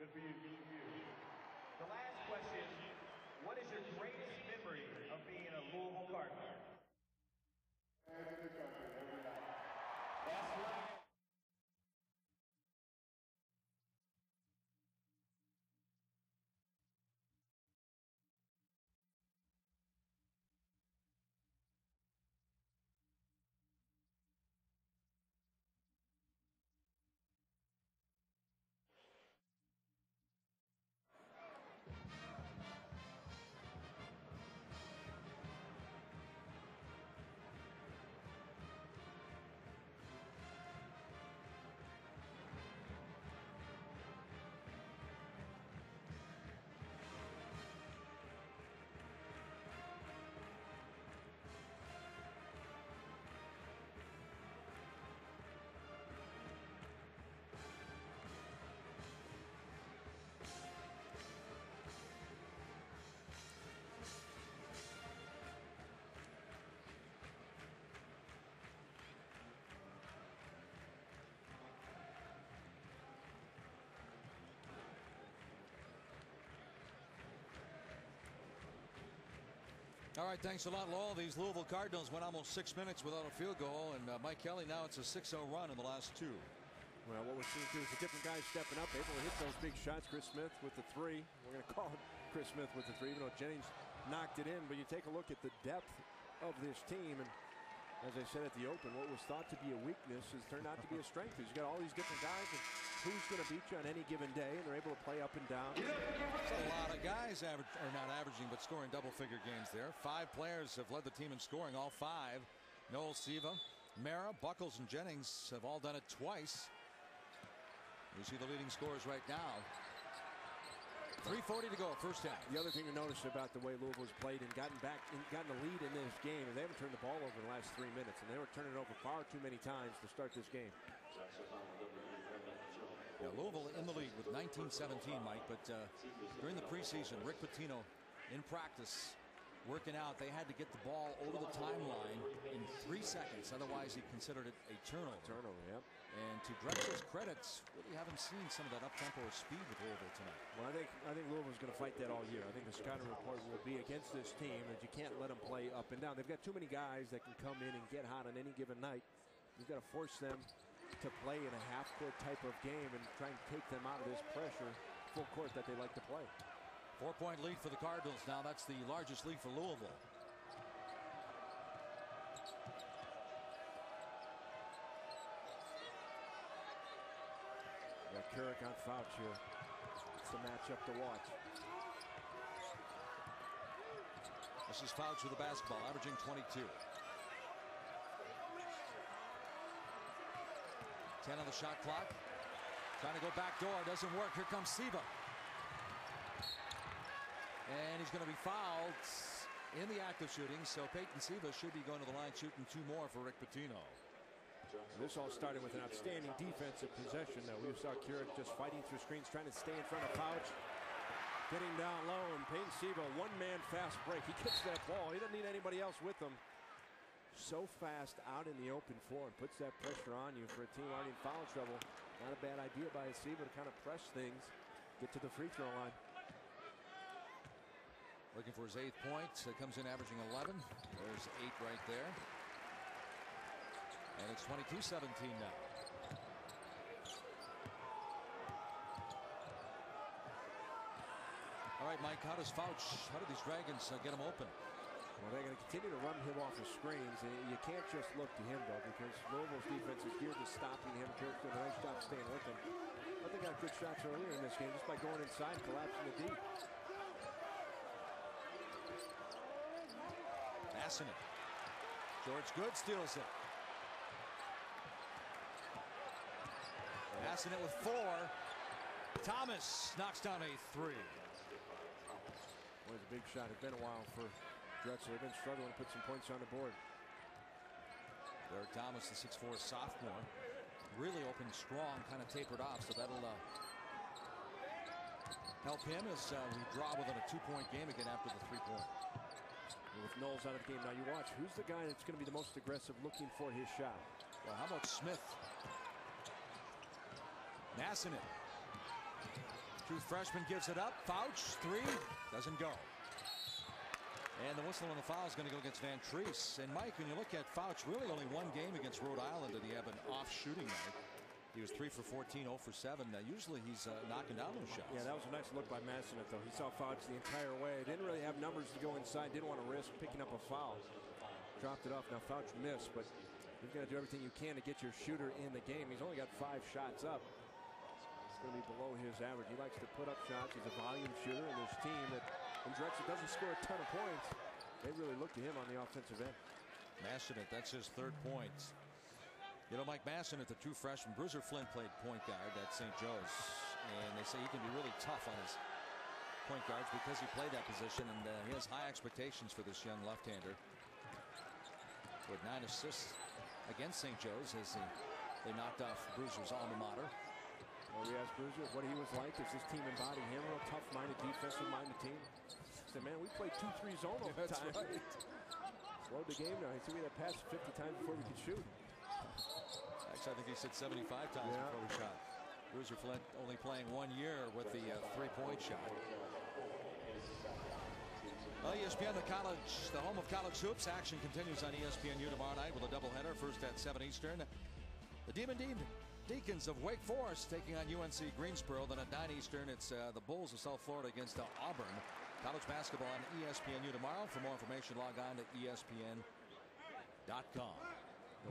Speaker 3: Good for you, good for you. The last question, what is your greatest memory of being a Louisville Cardinal? That's right.
Speaker 1: All right, thanks a lot, Lowell. These Louisville Cardinals went almost 6 minutes without a field goal, and Mike Kelly, now it's a 6-0 run in the last 2.
Speaker 2: Well, what we're seeing here is a different guy stepping up, able to hit those big shots. Chris Smith with the 3. We're going to call it Chris Smith with the 3, even though Jennings knocked it in. But you take a look at the depth of this team, and as I said at the open, what was thought to be a weakness has turned out to be a strength. You've got all these different guys, and who's going to beat you on any given day, and they're able to play up and down.
Speaker 1: That's a lot of guys, not averaging, but scoring double-figure games there. 5 players have led the team in scoring, all 5. Noel Siva, Mara, Buckles, and Jennings have all done it twice. You see the leading scorers right now. 3:40 to go, first half.
Speaker 2: The other thing to notice about the way Louisville's played and gotten the lead in this game is they haven't turned the ball over in the last 3 minutes, and they were turning it over far too many times to start this game.
Speaker 1: Yeah, Louisville in the lead with 19-17, Mike, but during the preseason, Rick Pitino in practice working out, they had to get the ball over the timeline in 3 seconds. Otherwise, he considered it a turnover.
Speaker 2: Yep.
Speaker 1: And to Drexel's credits, really haven't seen some of that up-tempo speed with Louisville tonight.
Speaker 2: Well, I think Louisville's going to fight that all year. I think the scouting report will be against this team that you can't let them play up and down. They've got too many guys that can come in and get hot on any given night. You've got to force them to play in a half-court type of game and try and take them out of this pressure, full court that they like to play.
Speaker 1: 4-point lead for the Cardinals now. That's the largest lead for Louisville.
Speaker 2: Got Carrick on Fouch here. It's the matchup to watch.
Speaker 1: This is Fouch with the basketball, averaging 22. 10 on the shot clock. Trying to go back door. Doesn't work. Here comes Siva. And he's going to be fouled in the act of shooting. So Peyton Siva should be going to the line shooting 2 more for Rick Pitino.
Speaker 2: This all started with an outstanding defensive possession. We saw Keurig just fighting through screens, trying to stay in front of Fouch. Getting down low, and Peyton Siva, one-man fast break. He kicks that ball. He doesn't need anybody else with him. So fast out in the open floor and puts that pressure on you for a team already in foul trouble. Not a bad idea by Siva to kind of press things, get to the free throw line.
Speaker 1: Looking for his 8th point. Comes in averaging 11. There's 8 right there. And it's 22-17 now. All right, Mike, how does Fouch, how do these Dragons get him open?
Speaker 2: Well, they're going to continue to run him off the screens. And you can't just look to him, though, because Louisville's defense is geared to stopping him. Kirk's doing a nice job staying with him. But they got good shots earlier in this game just by going inside and collapsing the deep.
Speaker 1: Passing it. George Good steals it. Passing it with 4. Thomas knocks down a 3.
Speaker 2: Boy, it's a big shot. It's been a while for Drexel. They've been struggling to put some points on the board.
Speaker 1: Derek Thomas, the 6'4" sophomore, really open strong, kind of tapered off, so that'll help him as we draw within a 2-point game again after the 3-point.
Speaker 2: With Knowles out of the game, now you watch. Who's the guy that's going to be the most aggressive looking for his shot?
Speaker 1: Well, how about Smith? Massing it. True freshman gives it up. Fouch, 3, doesn't go. And the whistle on the foul is going to go against Van Treese. And Mike, when you look at Fouch, really only 1 game against Rhode Island did he have an off shooting night. He was 3 for 14, 0 for 7. Usually he's knocking down those shots.
Speaker 2: Yeah, that was a nice look by Massenet, though. He saw Fouch the entire way. Didn't really have numbers to go inside. Didn't want to risk picking up a foul. Dropped it off. Now Fouch missed, but you've got to do everything you can to get your shooter in the game. He's only got 5 shots up. It's going to be below his average. He likes to put up shots. He's a volume shooter, and this team that when Drexel doesn't score a ton of points, they really look to him on the offensive end.
Speaker 1: Massenet, that's his 3rd point. You know, Mike Massenet, the true freshman. Bruiser Flint played point guard at St. Joe's, and they say he can be really tough on his point guards because he played that position, and he has high expectations for this young left-hander. With 9 assists against St. Joe's as they knocked off Bruiser's alma mater.
Speaker 2: Well, we asked Bruiser what he was like. Does this team embody him? Real tough-minded, defensive-minded team. He said, man, we played 2-3 zone all the time.
Speaker 1: Right.
Speaker 2: Slowed the game down. He said we had to pass 50 times before we could shoot.
Speaker 1: Actually, I think he said 75 times before we shot. Bruiser Flint only playing 1 year with the 3-point shot. Well, ESPN, the home of college hoops. Action continues on ESPNU tomorrow night with a doubleheader. First at 7 Eastern. The Demon Deacons of Wake Forest taking on UNC Greensboro. Then at 9 Eastern, it's the Bulls of South Florida against Auburn. College basketball on ESPNU tomorrow. For more information, log on to ESPN.com.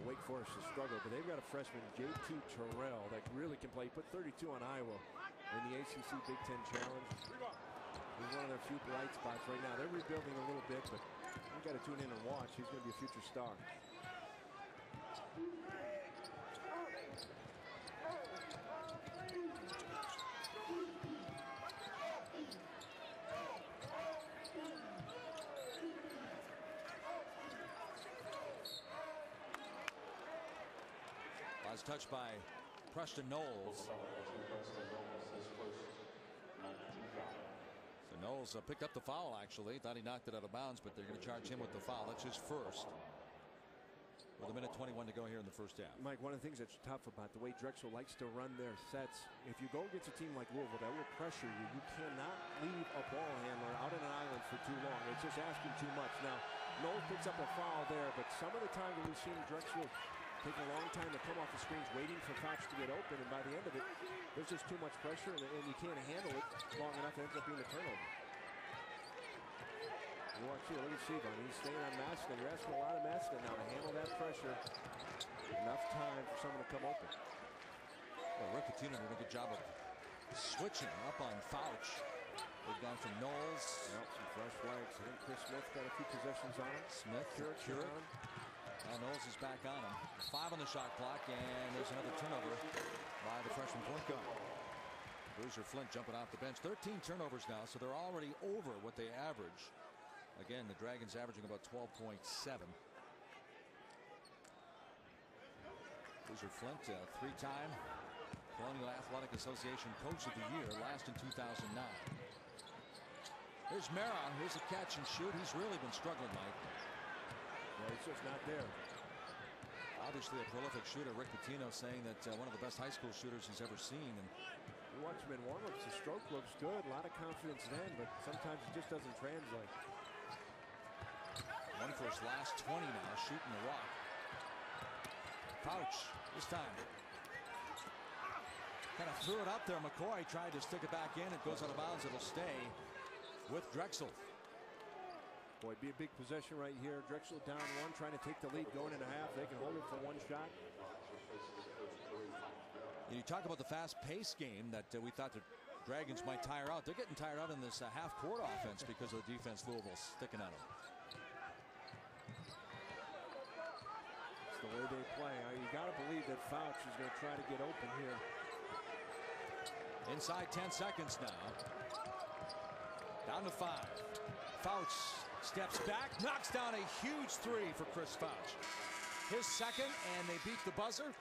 Speaker 2: Wake Forest has struggled, but they've got a freshman, J.T. Terrell, that really can play. He put 32 on Iowa in the ACC Big Ten Challenge. He's one of their few bright spots right now. They're rebuilding a little bit, but you've got to tune in and watch. He's going to be a future star.
Speaker 1: Last touch by Preston Knowles. So Knowles picked up the foul, actually. Thought he knocked it out of bounds, but they're going to charge him with the foul. That's his first. With 1:21 to go here in the first half.
Speaker 2: Mike, one of the things that's tough about the way Drexel likes to run their sets, if you go against a team like Louisville that will pressure you, you cannot leave a ball handler out on an island for too long. It's just asking too much. Now, Knowles picks up a foul there, but some of the time when we've seen Drexel take a long time to come off the screens, waiting for Fouch to get open, and by the end of it, there's just too much pressure, and you can't handle it long enough. It ends up being a turnover. You watch here, look at Seaborn. He's staying on Massenet. You're asking a lot of Massenet now to handle that pressure. Enough time for someone to come open.
Speaker 1: Well, Rick Pitino did a good job of switching up on Fouch. They've gone from Knowles.
Speaker 2: Yep, some fresh legs. I think Chris Smith got a few possessions on him.
Speaker 1: Smith, Keurig. And Knowles is back on him. 5 on the shot clock, and there's another turnover by the freshman point guard. Bruiser Flint jumping off the bench. 13 turnovers now, so they're already over what they average. Again, the Dragons averaging about 12.7. Bruiser Flint, three-time Colonial Athletic Association Coach of the Year, last in 2009. Here's Maron. Here's a catch and shoot. He's really been struggling, Mike.
Speaker 2: Well, he's just not there.
Speaker 1: Obviously a prolific shooter. Rick Pitino saying that one of the best high school shooters he's ever seen. And
Speaker 2: you watch him in warm-ups, the stroke looks good, a lot of confidence then, but sometimes it just doesn't translate.
Speaker 1: One for his last 20 now, shooting the rock. Pouch this time. Kind of threw it up there. McCoy tried to stick it back in. It goes out of bounds. It'll stay with Drexel.
Speaker 2: Boy, it'd be a big possession right here. Drexel down one, trying to take the lead going into half. They can hold it for one shot.
Speaker 1: You talk about the fast-paced game that we thought the Dragons might tire out. They're getting tired out in this half-court offense because of the defense Louisville's sticking on them.
Speaker 2: It's the way they play. You got to believe that Fouch is going to try to get open here.
Speaker 1: Inside 10 seconds now. Down to 5. Fouch steps back, knocks down a huge three for Chris Fouch. His second, and they beat the buzzer.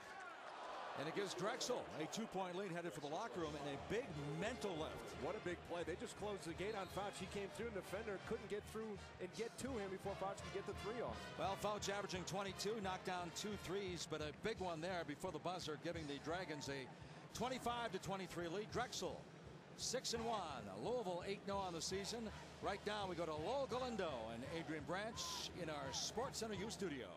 Speaker 1: And it gives Drexel a 2-point lead headed for the locker room and a big mental lift.
Speaker 2: What a big play. They just closed the gate on Fouch. He came through, and the defender couldn't get through and get to him before Fouch could get the three off.
Speaker 1: Well, Fouch averaging 22, knocked down 2 threes, but a big one there before the buzzer, giving the Dragons a 25-23 lead. Drexel 6-1. Louisville 8-0 on the season. Right now we go to Lowell Galindo and Adrian Branch in our Sports Center U studio.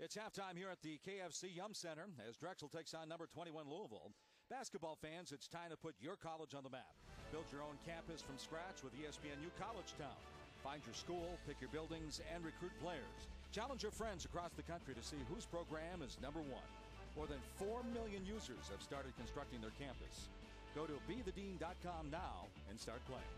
Speaker 1: It's halftime here at the KFC Yum Center as Drexel takes on number 21 Louisville. Basketball fans, it's time to put your college on the map. Build your own campus from scratch with ESPNU College Town. Find your school, pick your buildings, and recruit players. Challenge your friends across the country to see whose program is number one. More than 4 million users have started constructing their campus. Go to BeTheDean.com now and start playing.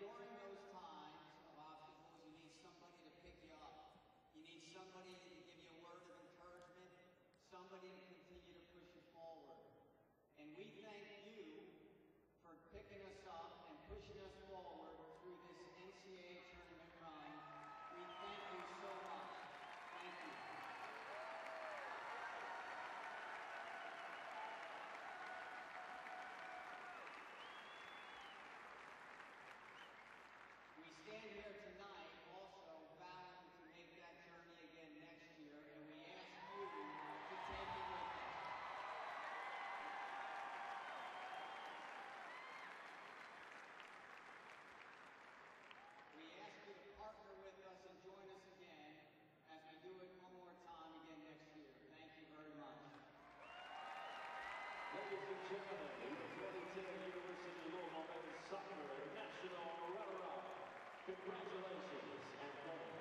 Speaker 4: during those times of obstacles, you need somebody to pick you up. You need somebody to give you a word of encouragement, somebody to continue to push you forward. And we thank you for picking us up and pushing us forward through this NCAA tournament run. We thank you so much. Thank you. We stand here tonight also vowing to make that journey again next year, and we ask you to take it with us. We ask you to partner with us and join us again as we do it one more time again next year. Thank you very much.
Speaker 5: Ladies and gentlemen, the 2010 University of Louisville men's soccer national runner-up. Congratulations and thanks.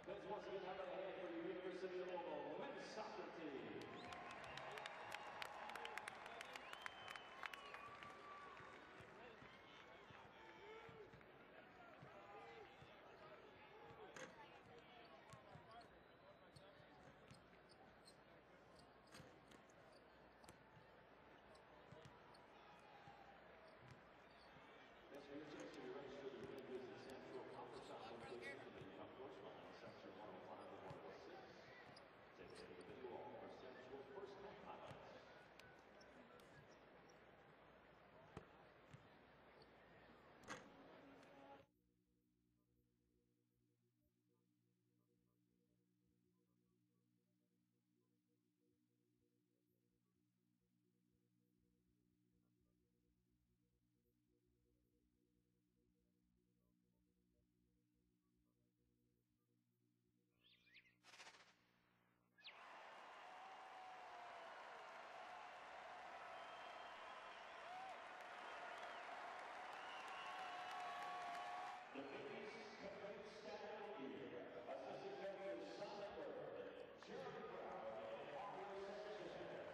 Speaker 5: Let's once again have a hand for the University of Louisville men's soccer team. Yes, we are just to be registered to the Business Central Conference on Wednesday evening. Of course, section 105 and 106. Take a video of our Central first half highlights. The Babies Coverage Staff here. Assistant Coach Simon Bird, Jeremy Brown, and Aubrey Sanchez.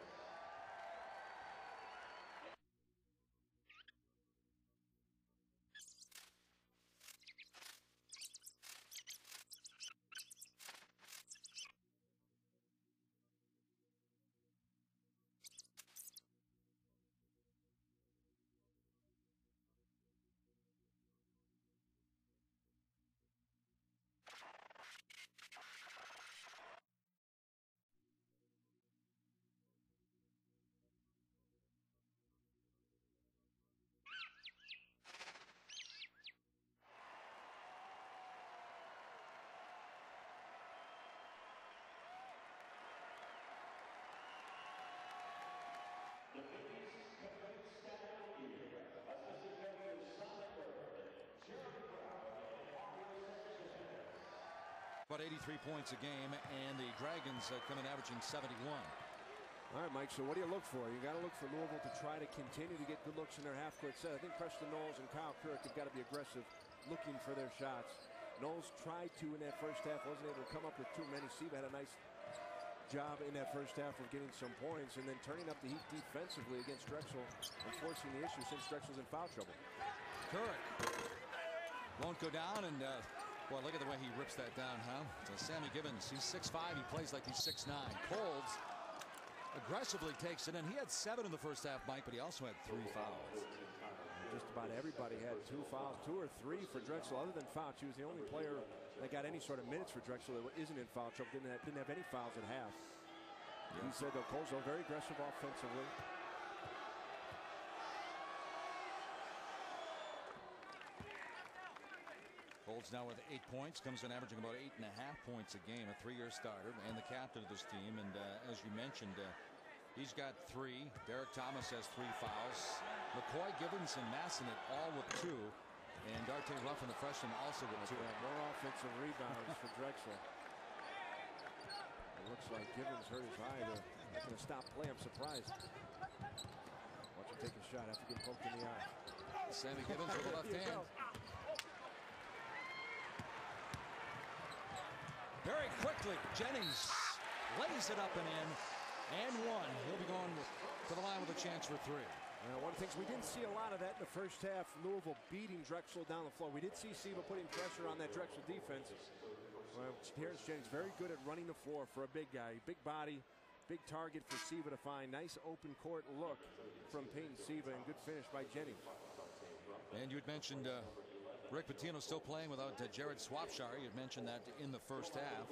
Speaker 5: The Babies Coverage Staff here. Assistant Coach Simon Bird, Jeremy Brown, and Aubrey Sanchez.
Speaker 1: About 83 points a game, and the Dragons come in averaging 71.
Speaker 2: All right, Mike, so what do you look for? You got to look for Louisville to try to continue to get good looks in their half-court set. I think Preston Knowles and Kyle Kirk have got to be aggressive looking for their shots. Knowles tried to in that first half, wasn't able to come up with too many. Siva had a nice job in that first half of getting some points and then turning up the heat defensively against Drexel and forcing the issue since Drexel's in foul trouble.
Speaker 1: Kirk won't go down, and boy, look at the way he rips that down, huh? So Sammy Gibbons, he's 6'5", he plays like he's 6'9". Colds aggressively takes it in. He had 7 in the first half, Mike, but he also had 3 fouls.
Speaker 2: Just about everybody had 2 fouls, 2 or 3 for Drexel. Other than Fouch, he was the only player that got any sort of minutes for Drexel that isn't in foul trouble. Didn't have any fouls at half. He said, though, Colds, though, very aggressive offensively.
Speaker 1: Colds now with 8 points, comes in averaging about 8.5 points a game, a 3-year starter and the captain of this team. And as you mentioned, he's got 3. Derek Thomas has 3 fouls. McCoy, Gibbons, and Massenet all with 2. And Darte Ruffin, the freshman, also with 2.
Speaker 2: More offensive rebounds for Drexel. It looks like Gibbons hurt his eye. They're not going to stop play. I'm surprised. Watch him take a shot after getting poked in the eye.
Speaker 1: Sammy Gibbons with the left hand. Very quickly, Jennings lays it up and in, and 1. He'll be going to the line with a chance for 3.
Speaker 2: One of the things, we didn't see a lot of that in the first half. Louisville beating Drexel down the floor. We did see Siva putting pressure on that Drexel defense. Well, Terrence Jennings very good at running the floor for a big guy. Big body, big target for Siva to find. Nice open court look from Peyton Siva, and good finish by Jennings.
Speaker 1: And you had mentioned Rick Pitino still playing without Jared Swapshire. You had mentioned that in the first half.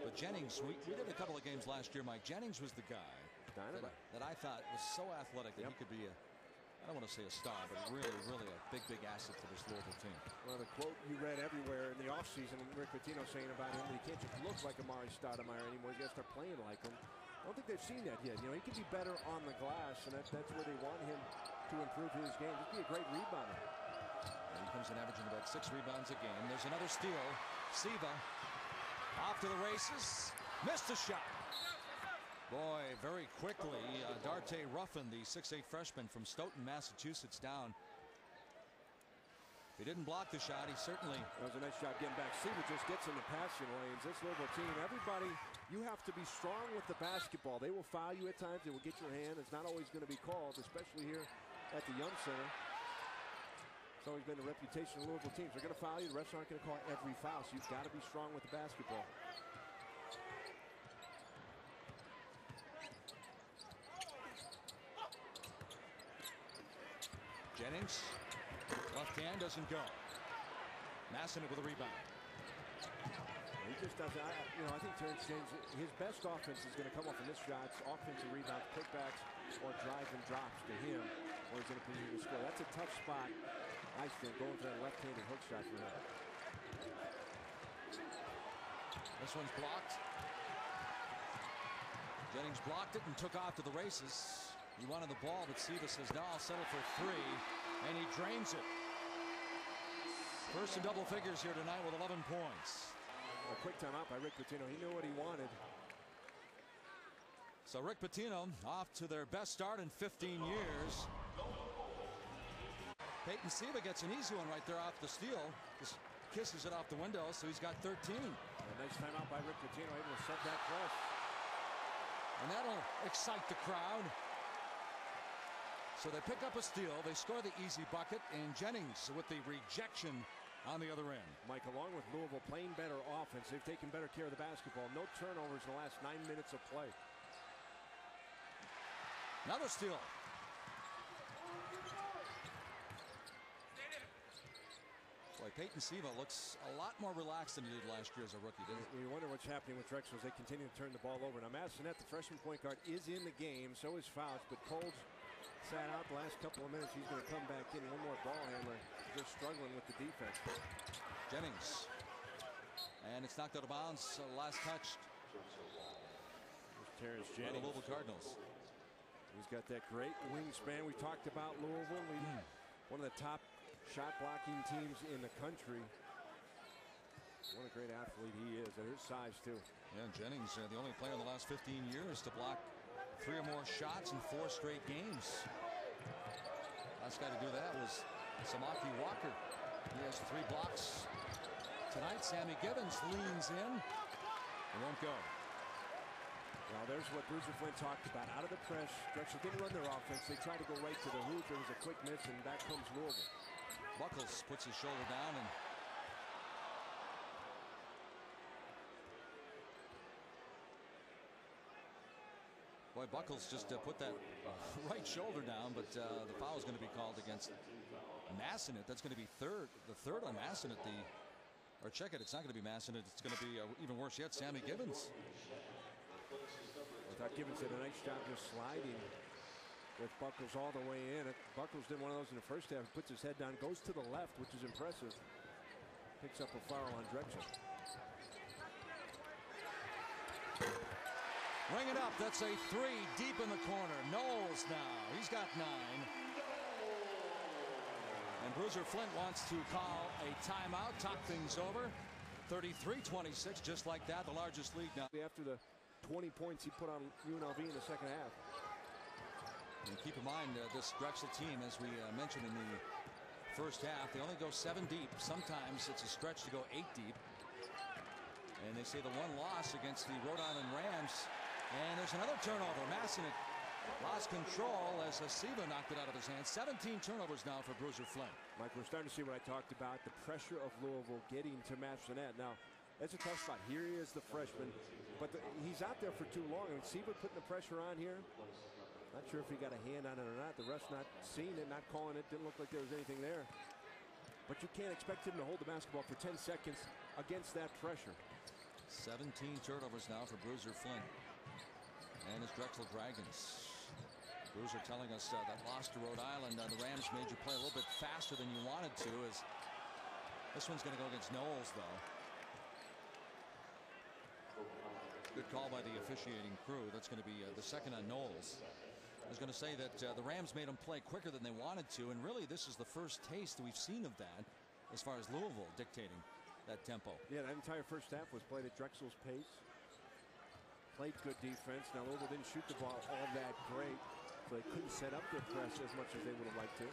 Speaker 1: But Jennings, we did a couple of games last year, Mike. Jennings was the guy that I thought was so athletic that he could be I don't want to say a star, but really, really a big, big asset to this Louisville team.
Speaker 2: Well, the quote you read everywhere in the offseason, Rick Pitino saying about him that he can't just look like Amari Stoudemire anymore. He's got to start playing like him. I don't think they've seen that yet. You know, he can be better on the glass, and that's where they want him to improve his game. Just be a great rebounder.
Speaker 1: He comes in averaging about 6 rebounds a game. There's another steal. Siva off to the races. Missed the shot. Boy, very quickly, Darte Ruffin, the 6'8 freshman from Stoughton, Massachusetts, down. He didn't block the shot. He certainly...
Speaker 2: That was a nice job getting back. Siva just gets in the passing lanes. This Louisville team, everybody, you have to be strong with the basketball. They will foul you at times. They will get your hand. It's not always going to be called, especially here at the Young Center. It's always been the reputation of Louisville teams. They're going to foul you. The refs aren't going to call every foul, so you've got to be strong with the basketball.
Speaker 1: Jennings, left hand doesn't go. Massenet with a rebound.
Speaker 2: He just doesn't, I think Terrence James, his best offense is going to come off in this shot. Offensive rebounds, putbacks, or drive and drops to him, or he's in a position to score. That's a tough spot, I think, going for that left-handed hook shot for him.
Speaker 1: This one's blocked. Jennings blocked it and took off to the races. He wanted the ball, but Siva says, no, I'll settle for 3, and he drains it. First in double figures here tonight with 11 points.
Speaker 2: A quick timeout by Rick Pitino. He knew what he wanted.
Speaker 1: So Rick Pitino off to their best start in 15 years. Peyton Siva gets an easy one right there off the steal. Just kisses it off the window, so he's got 13.
Speaker 2: A nice timeout by Rick Pitino, able to set that press.
Speaker 1: And that'll excite the crowd. So they pick up a steal, they score the easy bucket, and Jennings with the rejection on the other end.
Speaker 2: Mike, along with Louisville playing better offense, they've taken better care of the basketball. No turnovers in the last 9 minutes of play.
Speaker 1: Another steal. Boy, Peyton Siva looks a lot more relaxed than he did last year as a rookie, didn't he?
Speaker 2: We wonder what's happening with Drexel as they continue to turn the ball over. Now, Massenet, the freshman point guard, is in the game. So is Fouch, but Colds sat out the last couple of minutes. He's going to come back in. One more ball handler. They're struggling with the defense.
Speaker 1: Jennings. And it's knocked out of bounds. Last touch.
Speaker 2: There's Terrence Jennings.
Speaker 1: The Louisville Cardinals.
Speaker 2: He's got that great wingspan. We talked about Louisville. One of the top shot blocking teams in the country. What a great athlete he is at his size, too.
Speaker 1: Yeah, Jennings, the only player in the last 15 years to block 3 or more shots in 4 straight games. Last guy to do that was Samaki Walker. He has 3 blocks tonight. Sammy Gibbons leans in and won't go.
Speaker 2: Well, there's what Bruiser Flynn talked about. Out of the press, Drexel didn't run their offense. They tried to go right to the hoop. There was a quick miss, and back comes Louisville.
Speaker 1: Buckles puts his shoulder down, and boy, Buckles just put that right shoulder down, but the foul is going to be called against Massenet. That's going to be the third on Massenet. The Or check it, it's not going to be Masson. It's going to be even worse yet, Sammy Gibbons.
Speaker 2: I thought Gibbons did a nice job just sliding with Buckles all the way in. Buckles did one of those in the first half. Puts his head down, goes to the left, which is impressive. Picks up a foul on Drexel.
Speaker 1: Ring it up. That's a 3 deep in the corner. Knowles now. He's got 9. And Bruiser Flint wants to call a timeout, talk things over. 33-26, just like that, the largest lead now.
Speaker 2: After the 20 points he put on UNLV in the second half.
Speaker 1: And keep in mind, this Drexel team, as we mentioned in the first half, they only go 7 deep. Sometimes it's a stretch to go 8 deep. And they say the one loss against the Rhode Island Rams. And there's another turnover. Masson lost control as Siva knocked it out of his hands. 17 turnovers now for Bruiser Flint.
Speaker 2: Mike, we're starting to see what I talked about, the pressure of Louisville getting to Massonet. Now, that's a tough spot. Here he is, the freshman, but he's out there for too long. And Siva putting the pressure on here. Not sure if he got a hand on it or not. The ref's not seeing it, not calling it. Didn't look like there was anything there. But you can't expect him to hold the basketball for 10 seconds against that pressure.
Speaker 1: 17 turnovers now for Bruiser Flint and his Drexel Dragons. Bruiser telling us that loss to Rhode Island, the Rams made you play a little bit faster than you wanted to. As this one's going to go against Knowles, though. Good call by the officiating crew. That's going to be the second on Knowles. I was going to say that the Rams made them play quicker than they wanted to, and really this is the first taste that we've seen of that as far as Louisville dictating that tempo.
Speaker 2: Yeah, that entire first half was played at Drexel's pace. Played good defense. Now Louisville didn't shoot the ball all that great, so they couldn't set up their press as much as they would have liked to.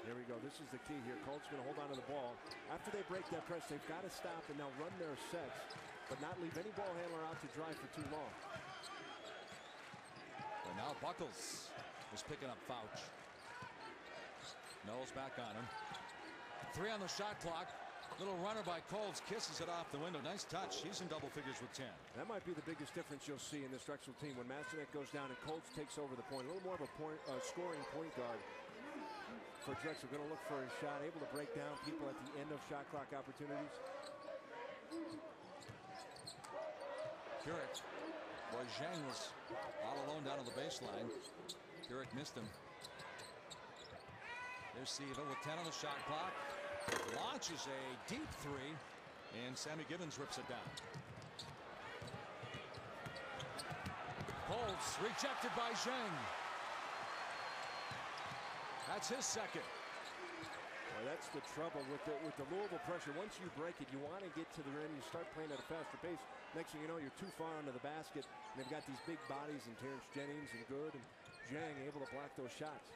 Speaker 2: Here we go. This is the key here. Colts going to hold on to the ball. After they break that press, they've got to stop and now run their sets, but not leave any ball handler out to dry for too long.
Speaker 1: And now Buckles is picking up Fouch. Knowles back on him. 3 on the shot clock. Little runner by Colds, kisses it off the window. Nice touch. He's in double figures with 10.
Speaker 2: That might be the biggest difference you'll see in this Drexel team when Massonet goes down and Colds takes over the point. A little more of a scoring point guard for Drexel. Going to look for a shot, able to break down people at the end of shot clock opportunities.
Speaker 1: Keurig. Boy, Zhang was all alone down on the baseline. Keurig missed him. There's Siva with 10 on the shot clock. Launches a deep 3, and Sammy Gibbons rips it down. Colds rejected by Zhang. That's his second.
Speaker 2: Well, that's the trouble with the Louisville pressure. Once you break it, you want to get to the rim. You start playing at a faster pace. Next thing you know, you're too far under the basket. And they've got these big bodies, and Terrence Jennings and Good and Zhang able to block those shots.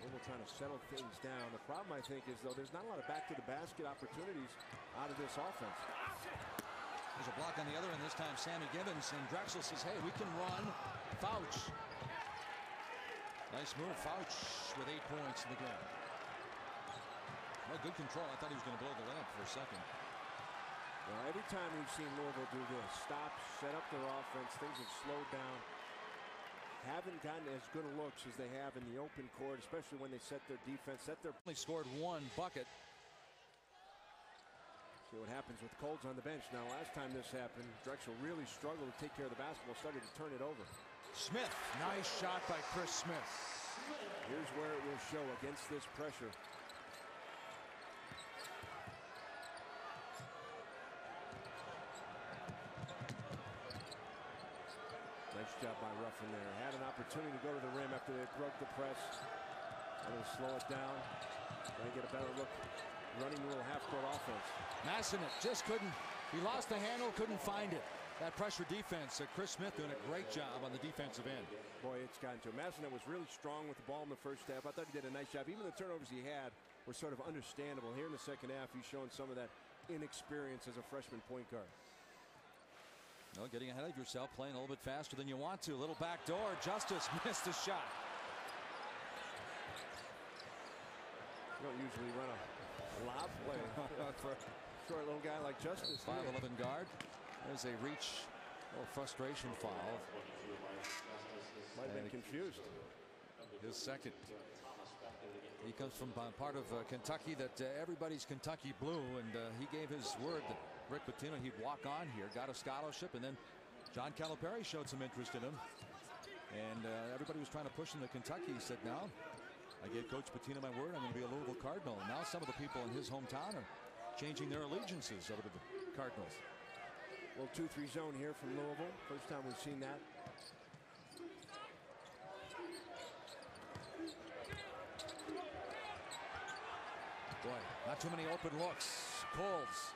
Speaker 2: Louisville trying to settle things down. The problem, I think, is though there's not a lot of back-to-the-basket opportunities out of this offense.
Speaker 1: There's a block on the other end. This time, Sammy Gibbons, and Drexel says, "Hey, we can run." Fouch. Nice move, Fouch with 8 points in the game. Well, good control. I thought he was going to blow the layup for a second.
Speaker 2: Well, every time we've seen Louisville do this, stop, set up their offense, things have slowed down. Haven't gotten as good a looks as they have in the open court, especially when they set their defense,
Speaker 1: Only scored 1 bucket.
Speaker 2: See what happens with Colds on the bench. Now, last time this happened, Drexel really struggled to take care of the basketball, started to turn it over.
Speaker 1: Smith, nice shot by Chris Smith.
Speaker 2: Here's where it will show against this pressure. Nice job by Ruffin there. Had an opportunity to go to the rim after they broke the press. I'm going to slow it down. Going to get a better look. Running a little half-court offense.
Speaker 1: Massonet just couldn't. He lost the handle, couldn't find it. That pressure defense. Chris Smith doing a great job on the defensive end.
Speaker 2: Boy, it's gotten to him. Massonet was really strong with the ball in the first half. I thought he did a nice job. Even the turnovers he had were sort of understandable. Here in the second half, he's showing some of that inexperience as a freshman point guard.
Speaker 1: No, getting ahead of yourself, playing a little bit faster than you want to. Little back door. Justice missed a shot.
Speaker 2: You don't usually run a lob play for a short little guy like Justice.
Speaker 1: 5'11" guard. There's a reach, a little frustration foul.
Speaker 2: I've been confused.
Speaker 1: His second. He comes from part of Kentucky that everybody's Kentucky blue, and he gave his word that Rick Pitino he'd walk on here, got a scholarship, and then John Calipari showed some interest in him, and everybody was trying to push him to Kentucky. He said, "No, I gave Coach Pitino my word. I'm going to be a Louisville Cardinal." And now some of the people in his hometown are changing their allegiances over to the Cardinals.
Speaker 2: Well, 2-3 zone here from Louisville. First time we've seen that.
Speaker 1: Boy, not too many open looks. Colds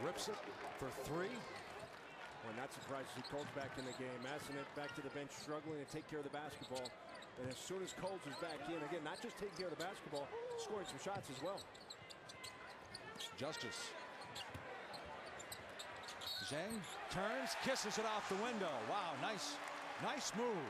Speaker 1: rips it for 3.
Speaker 2: Well, not surprised to see Colds back in the game. Massenet back to the bench, struggling to take care of the basketball. And as soon as Colds was back in, again, not just taking care of the basketball, scoring some shots as well.
Speaker 1: Justice. Zhang turns, kisses it off the window. Wow, nice move.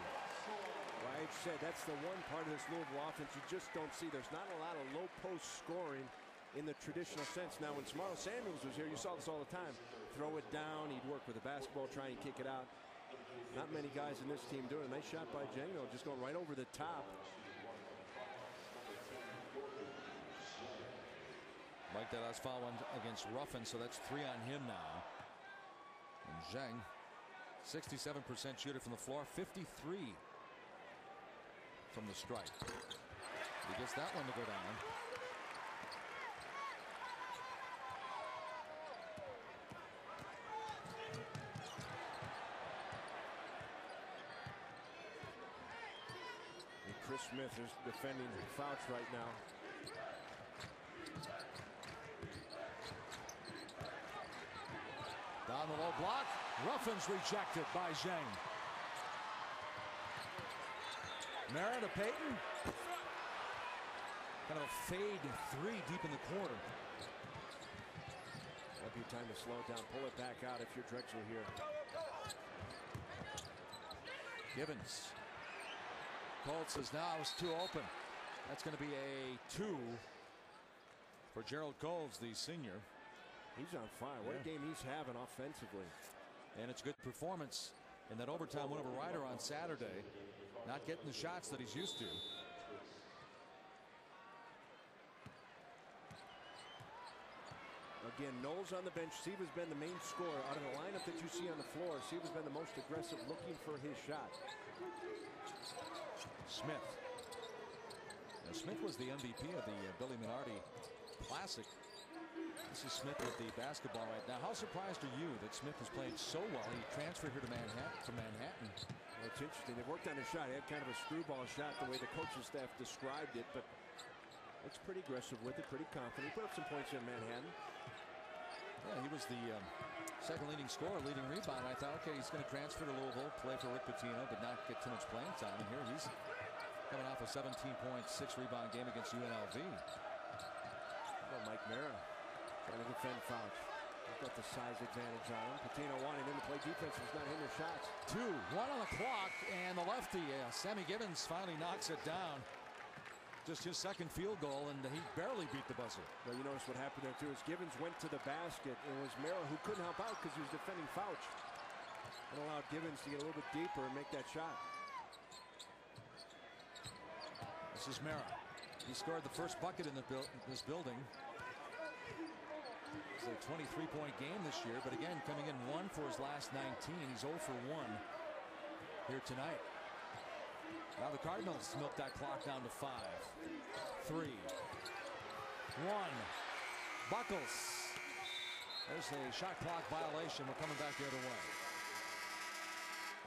Speaker 2: Right, said that's the one part of this Louisville offense you just don't see. There's not a lot of low post scoring in the traditional sense. Now, when Samaro Samuels was here, you saw this all the time. Throw it down, he'd work with the basketball, try and kick it out. Not many guys in this team doing it. Nice shot by Django, just going right over the top.
Speaker 1: Mike that last foul one against Ruffin, so that's 3 on him now. And Zhang, 67% shooter from the floor, 53 from the strike. He gets that one to go down.
Speaker 2: And Chris Smith is defending Fouch right now.
Speaker 1: Down the low block. Ruffin's rejected by Zhang. Mara to Payton. Kind of a fade 3 deep in the corner.
Speaker 2: Might be time to slow it down. Pull it back out if you're Drexel here.
Speaker 1: Givens. Colt says, "No, I was too open." That's going to be a 2 for GERALD COLDS, the senior.
Speaker 2: He's on fire. What a game he's having offensively.
Speaker 1: And it's a good performance in that overtime win over Ryder on Saturday. Not getting the shots that he's used to.
Speaker 2: Again, Knowles on the bench. Seaver's been the main scorer out of the lineup that you see on the floor. Seaver's been the most aggressive, looking for his shot.
Speaker 1: Smith. Now, Smith was the MVP of the Billy Minardi Classic. This is Smith with the basketball right now. How surprised are you that Smith has played so well? He transferred here to Manhattan.
Speaker 2: Well, it's interesting. They worked on his shot. He had kind of a screwball shot the way the coaching staff described it, but looks pretty aggressive with it, pretty confident. He put up some points in Manhattan.
Speaker 1: Yeah, he was the second leading scorer, leading rebound. I thought, okay, he's going to transfer to Louisville, play for Rick Pitino, but not get too much playing time. And here he's coming off a 17-point, 6-rebound game against UNLV.
Speaker 2: How about Mike Mara trying to defend Fouch? He's got the size advantage on him. Pitino wanting him to play defense, was not hitting his shots.
Speaker 1: 2-1 on the clock, and the lefty, Sammy Givens, finally knocks it down. Just his second field goal, and he barely beat the buzzer.
Speaker 2: Well, you notice what happened there, too, is Givens went to the basket, and it was Mara who couldn't help out because he was defending Fouch. And allowed Givens to get a little bit deeper and make that shot.
Speaker 1: This is Mara. He scored the first bucket in this building. It's a 23-point game this year, but again, coming in 1 for his last 19. He's 0 for 1 here tonight. Now the Cardinals milk that clock down to 5, 3, 1. Buckles. There's a shot clock violation. We're coming back the other way.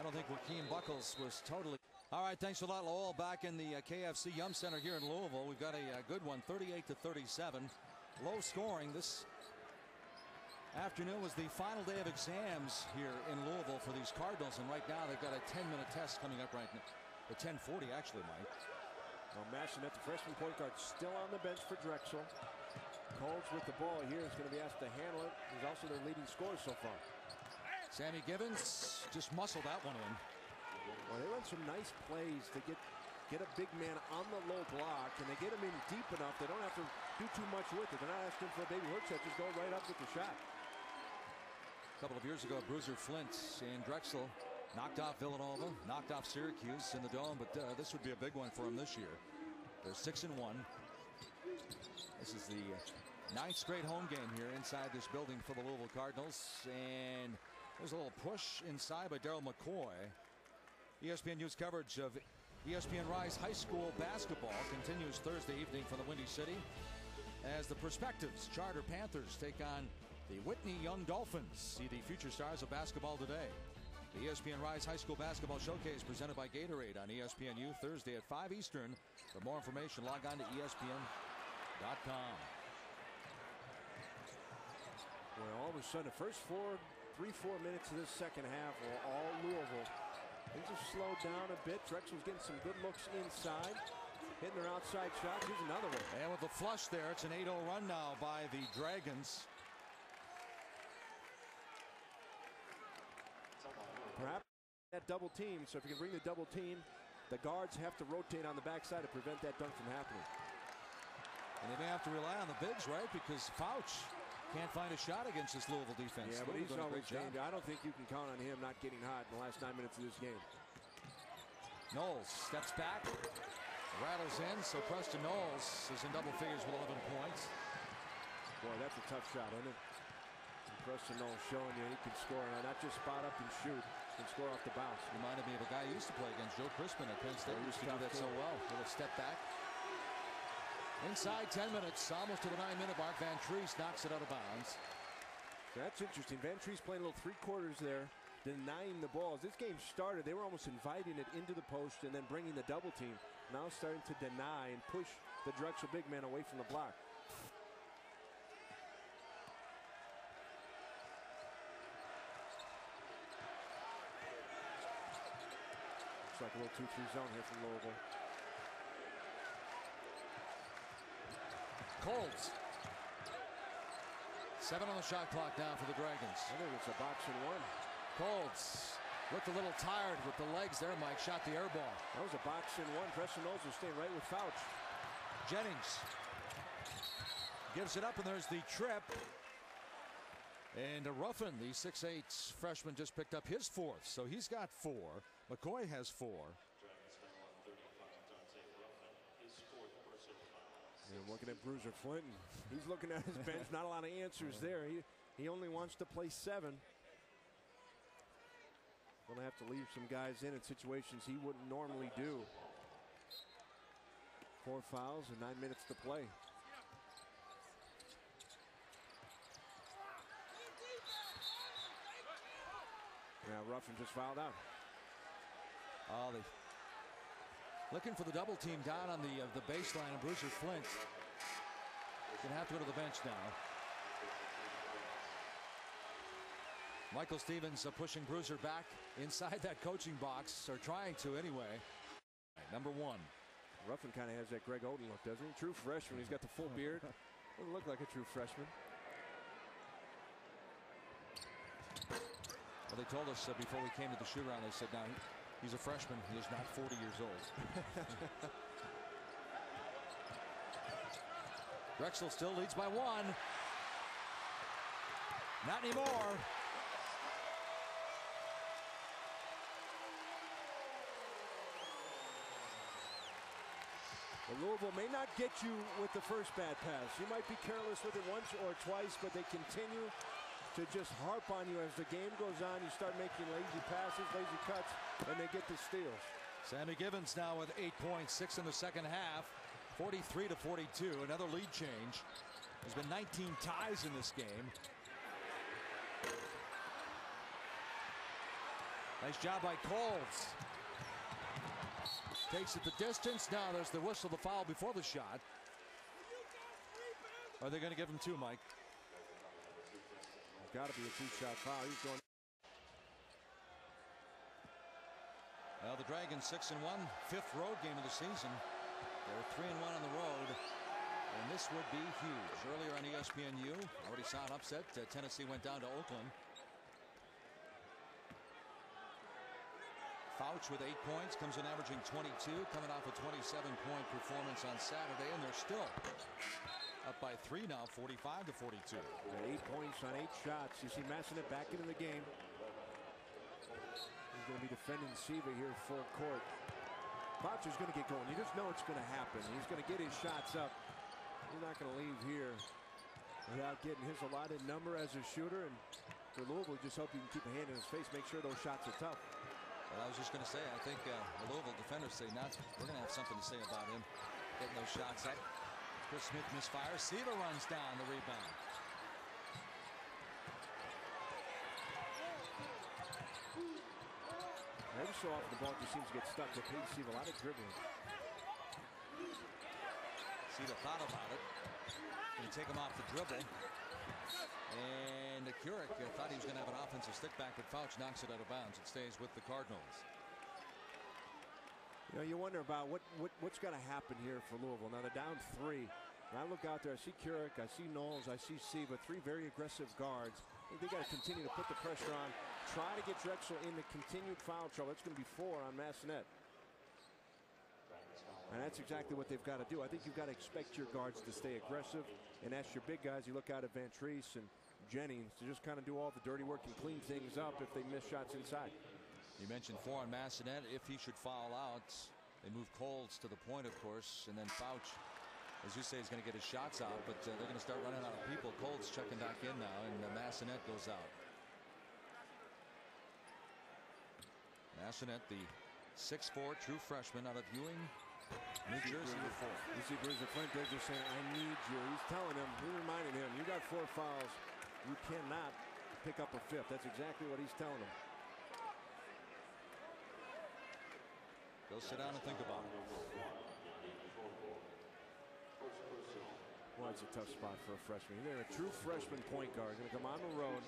Speaker 1: I don't think Joaquin Buckles was totally. All right, thanks a lot, Lowell. Back in the KFC Yum Center here in Louisville. We've got a good one, 38-37. Low scoring. This afternoon was the final day of exams here in Louisville for these Cardinals, and right now they've got a 10-minute test coming up right now. The 10:40 actually, Mike.
Speaker 2: Well, Massenet, the freshman point guard, still on the bench for Drexel. Colds with the ball here is going to be asked to handle it. He's also their leading scorer so far.
Speaker 1: Sammy Givens just muscled that one in.
Speaker 2: Well, they run some nice plays to get a big man on the low block, and they get him in deep enough. They don't have to do too much with it. They're not asking for a baby hook shot. Just go right up with the shot.
Speaker 1: A couple of years ago, Bruiser Flint and Drexel Knocked off Villanova, knocked off Syracuse in the Dome, but this would be a big one for them this year. They're 6-1. This is the 9th straight home game here inside this building for the Louisville Cardinals. And there's a little push inside by Daryl McCoy. ESPN News coverage of ESPN Rise High School basketball continues Thursday evening from the Windy City as the Perspectives Charter Panthers take on the Whitney Young Dolphins. See the future stars of basketball today. The ESPN Rise High School Basketball Showcase presented by Gatorade on ESPNU Thursday at 5 Eastern. For more information, log on to ESPN.com.
Speaker 2: Well, all of a sudden, the first 3-4 minutes of this second half were all Louisville. Things have slowed down a bit. Drexel's getting some good looks inside. Hitting their outside shot. Here's another one.
Speaker 1: And with the flush there, it's an 8-0 run now by the Dragons.
Speaker 2: Perhaps that double team. So if you can bring the double team, the guards have to rotate on the backside to prevent that dunk from happening.
Speaker 1: And they may have to rely on the bigs, right? Because Fouch can't find a shot against this Louisville defense.
Speaker 2: Yeah, but he's always dangerous. I don't think you can count on him not getting hot in the last 9 minutes of this game.
Speaker 1: Knowles steps back, rattles in, so Preston Knowles is in double figures with 11 points.
Speaker 2: Boy, that's a tough shot, isn't it? And Preston Knowles showing you he can score, and not just spot up and shoot, he can score off the bounce.
Speaker 1: Reminded me of a guy who used to play against, Joe Crispin at Penn State. He used to do that so well. Little step back. Inside 10 minutes, almost to the 9-minute mark. Van Treese knocks it out of bounds.
Speaker 2: That's interesting. Van Treese playing a little three-quarters there, denying the balls. This game started, they were almost inviting it into the post and then bringing the double team. Now starting to deny and push the Drexel big man away from the block. Looks like a little 2-3 zone here from Louisville.
Speaker 1: Colds. 7 on the shot clock now for the Dragons.
Speaker 2: I think it's a box and one.
Speaker 1: Colds looked a little tired with the legs there, Mike. Shot the air ball.
Speaker 2: That was a box and one. Preston Knowles was staying right with Fouch.
Speaker 1: Jennings gives it up, and there's the trip. And Ruffin, the 6'8" freshman, just picked up his 4th, so he's got 4. McCoy has 4.
Speaker 2: And looking at Bruiser Flinton, he's looking at his bench. Not a lot of answers there. He only wants to play 7. Gonna have to leave some guys in situations he wouldn't normally do. 4 fouls and 9 minutes to play. Now Ruffin just fouled out.
Speaker 1: Oh, they looking for the double team down on the baseline, and Bruiser Flint gonna have to go to the bench now. Michael Stevens pushing Bruiser back inside that coaching box, or trying to anyway. Number 1.
Speaker 2: Ruffin kind of has that Greg Oden look, doesn't he? True freshman. He's got the full beard. Doesn't look like a true freshman.
Speaker 1: Well, they told us before we came to the shoot-around, they said, now he's a freshman. He is not 40 years old. Drexel still leads by 1. Not anymore.
Speaker 2: Well, Louisville may not get you with the first bad pass. You might be careless with it once or twice, but they continue to just harp on you as the game goes on. You start making lazy passes, lazy cuts, and they get the steals.
Speaker 1: Sammy Givens now with 8 points, 6 in the second half, 43-42. Another lead change. There's been 19 ties in this game. Nice job by Colds. Takes it the distance. Now there's the whistle, the foul before the shot. Are they going to give him 2, Mike?
Speaker 2: Got to be a 2-shot foul. He's going.
Speaker 1: Well, the Dragons 6-1, 5th road game of the season. They're 3-1 on the road, and this would be huge. Earlier on ESPNU, already saw an upset. Tennessee went down to Oakland. Fouch with 8 points, comes in averaging 22, coming off a 27-point performance on Saturday, and they're still up by 3 now, 45-42.
Speaker 2: 8 points on 8 shots. You see Massenet back into the game. He's going to be defending Siva here full court. Fouch is going to get going. You just know it's going to happen. He's going to get his shots up. He's not going to leave here without getting his allotted number as a shooter. And for Louisville, just hope you can keep a hand in his face, make sure those shots are tough.
Speaker 1: Well, I was just going to say, I think the Louisville defenders say, we're going to have something to say about him getting those shots up. Chris Smith misfires. Siva runs down the rebound.
Speaker 2: Every so often the ball just seems to get stuck with Pete Siva. A lot of dribbling.
Speaker 1: Siva thought about it. Going to take him off the dribble. And Kurek thought he was going to have an offensive stick back, but Fouch knocks it out of bounds. It stays with the Cardinals.
Speaker 2: You know, you wonder about what's going to happen here for Louisville. Now they're down 3. When I look out there, I see Kurek, I see Knowles, I see Siva, 3 very aggressive guards. They got to continue to put the pressure on, try to get Drexel into continued foul trouble. It's going to be 4 on Massenet. And that's exactly what they've got to do. I think you've got to expect your guards to stay aggressive. And that's your big guys. You look out at Van Treese and Jennings to just kind of do all the dirty work and clean things up if they miss shots inside.
Speaker 1: You mentioned 4 on Massenet. If he should foul out, they move Colds to the point, of course. And then Fouch, as you say, is going to get his shots out. But they're going to start running out of people. Colds checking back in now. And Massenet goes out. Massenet, the 6'4" true freshman out of Ewing, New Jersey with 4.
Speaker 2: You see Bruiser Flint there just saying, I need you. He's telling him, he's reminding him, you got 4 fouls. You cannot pick up a 5th. That's exactly what he's telling him.
Speaker 1: Go sit down and think about it.
Speaker 2: Well, it's a tough spot for a freshman. They're a true freshman point guard. Going to come on the road.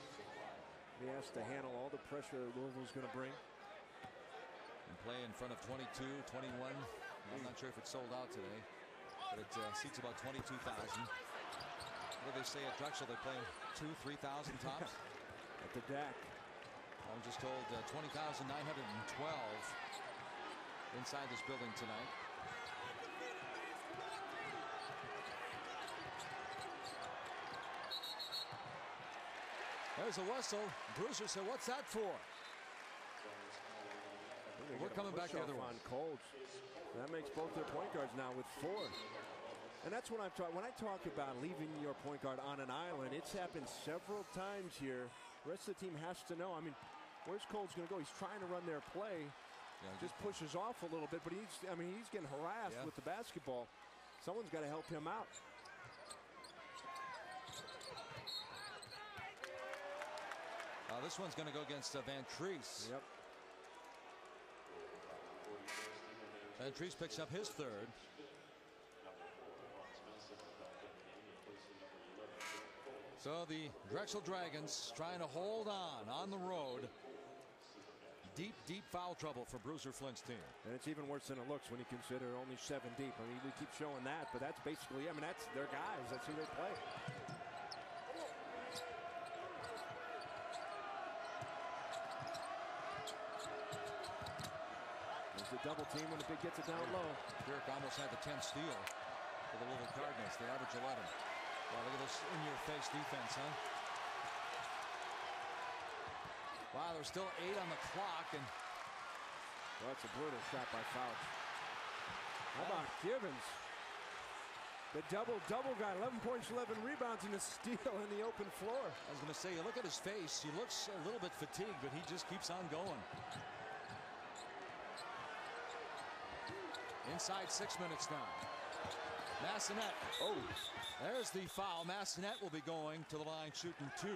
Speaker 2: He has to handle all the pressure that Louisville's going to bring.
Speaker 1: And play in front of 22, 21. I'm not sure if it's sold out today, but it seats about 22,000. What do they say at Drexel? They play 2,000, 3,000 tops?
Speaker 2: At the deck.
Speaker 1: I'm just told 20,912 inside this building tonight. There's a whistle. Bruiser said, what's that for? We're coming back the other way.
Speaker 2: On Colds. That makes both their point guards now with 4. And that's what I'm talking. When I talk about leaving your point guard on an island, it's happened several times here. The rest of the team has to know. I mean, where's Colds going to go? He's trying to run their play. Yeah, just pushes off a little bit, but he's getting harassed with the basketball. Someone's got to help him out.
Speaker 1: This one's going to go against Van Treese.
Speaker 2: Yep.
Speaker 1: Van Treese picks up his 3rd. So the Drexel Dragons trying to hold on the road. Deep, deep foul trouble for Bruiser Flint's team.
Speaker 2: And it's even worse than it looks when you consider only 7 deep. I mean, we keep showing that, but that's basically, I mean, that's their guys. That's who they play. There's the double team when the big gets it down low.
Speaker 1: Dirk almost had the 10th steal for the Louisville Cardinals. They average 11. Wow, look at this in-your-face defense, huh? Wow, there's still 8 on the clock, and
Speaker 2: well, that's a brutal shot by Fouch. How about Givens? The double guy, 11 points, 11 rebounds, and a steal in the open floor.
Speaker 1: I was going to say, you look at his face, he looks a little bit fatigued, but he just keeps on going. Inside 6 minutes now. Massenet. Oh, there's the foul. Massenet will be going to the line shooting 2.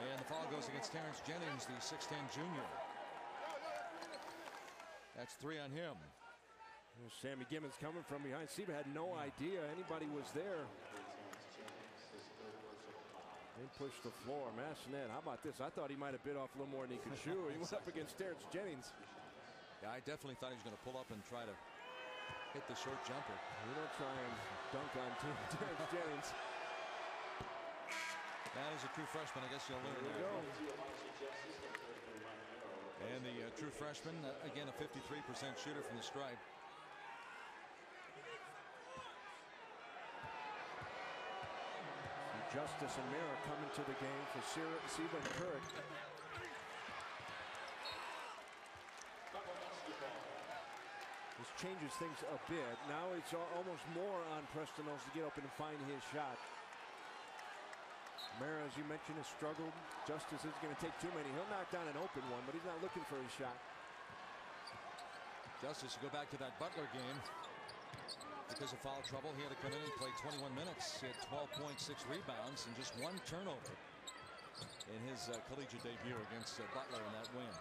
Speaker 1: And the foul goes against Terrence Jennings, the 6'10 junior. That's 3 on him.
Speaker 2: There's Sammy Gibbons coming from behind. Siva had no idea anybody was there. They pushed the floor. Massenet, how about this? I thought he might have bit off a little more than he could chew. He went up against Terrence Jennings.
Speaker 1: Yeah, I definitely thought he was going to pull up and try to hit the short jumper.
Speaker 2: You don't try and dunk on Terrence Jennings.
Speaker 1: That is a true freshman. I guess you'll learn.
Speaker 2: There you go.
Speaker 1: And the true freshman, again, a 53% shooter from the stripe.
Speaker 2: Justice and Mira coming to the game for Siva and Kurek. changes things a bit. Now it's almost more on Preston Knowles to get open and find his shot. Mara, as you mentioned, has struggled. Justice is going to take too many. He'll knock down an open one, but he's not looking for his shot.
Speaker 1: Justice will go back to that Butler game. Because of foul trouble, he had to come in and play 21 minutes. He had 12.6 rebounds and just 1 turnover in his collegiate debut against Butler in that win.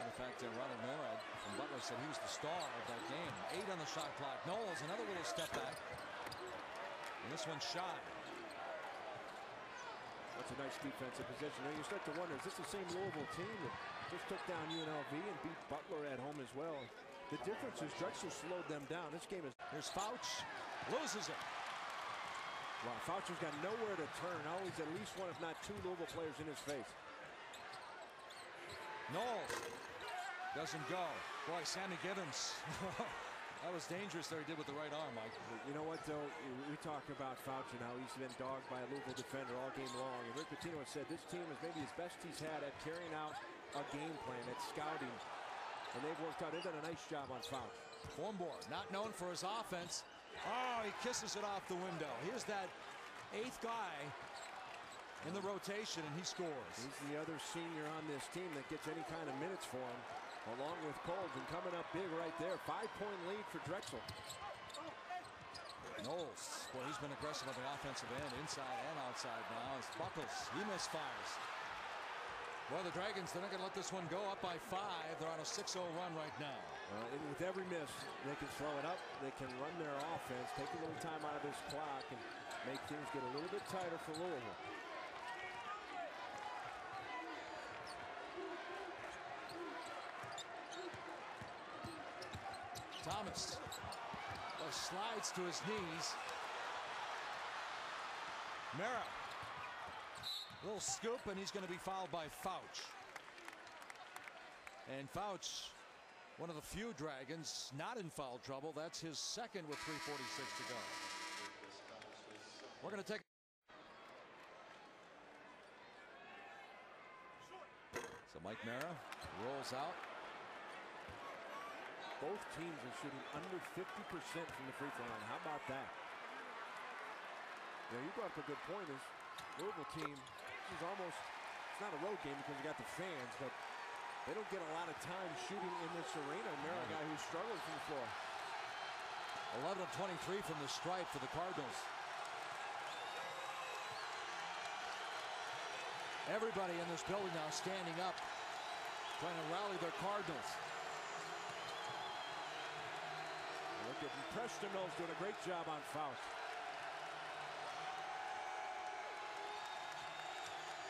Speaker 1: In fact, Ronald Norad from Butler said he was the star of that game. 8 on the shot clock. Knowles, another little step back. And this one's shot.
Speaker 2: That's a nice defensive position. Now you start to wonder, is this the same Louisville team that just took down UNLV and beat Butler at home as well? The difference is Drexel slowed them down. This game is...
Speaker 1: Here's Fouch. Loses it.
Speaker 2: Wow, Fouch has got nowhere to turn. Always at least one, if not 2 Louisville players in his face.
Speaker 1: Knowles doesn't go. Boy, Sammy Gibbons. That was dangerous there. He did with the right arm, Mike.
Speaker 2: You know what, though? We talk about Fouch and how he's been dogged by a Louisville defender all game long. And Rick Pitino has said this team is maybe his best he's had at carrying out a game plan, at scouting. And they've worked out. They've done a nice job on Fouch.
Speaker 1: Formbor, not known for his offense. Oh, he kisses it off the window. Here's that 8th guy in the rotation, and he scores.
Speaker 2: He's the other senior on this team that gets any kind of minutes for him, along with Colds, and coming up big right there. 5-point lead for Drexel.
Speaker 1: Knowles, boy, he's been aggressive on the offensive end, inside and outside now. As Buckles, he misfires. Boy, the Dragons, they're not going to let this one go. Up by 5. They're on a 6-0 run right now.
Speaker 2: With every miss, they can slow it up. They can run their offense, take a little time out of this clock, and make things get a little bit tighter for Louisville.
Speaker 1: Thomas slides to his knees. Mara. Little scoop, and he's going to be fouled by Fouch. And Fouch, one of the few Dragons not in foul trouble. That's his second with 3:46 to go. We're going to take. So Mike Mara rolls out.
Speaker 2: Both teams are shooting under 50% from the free throw line. How about that? Yeah, you brought up a good point. This Louisville team, this is almost, it's not a road game because you got the fans, but they don't get a lot of time shooting in this arena. Mara, a guy who struggles from the floor.
Speaker 1: 11 of 23 from the stripe for the Cardinals. Everybody in this building now standing up, trying to rally their Cardinals.
Speaker 2: Look at Preston Knowles doing a great job on Fouch.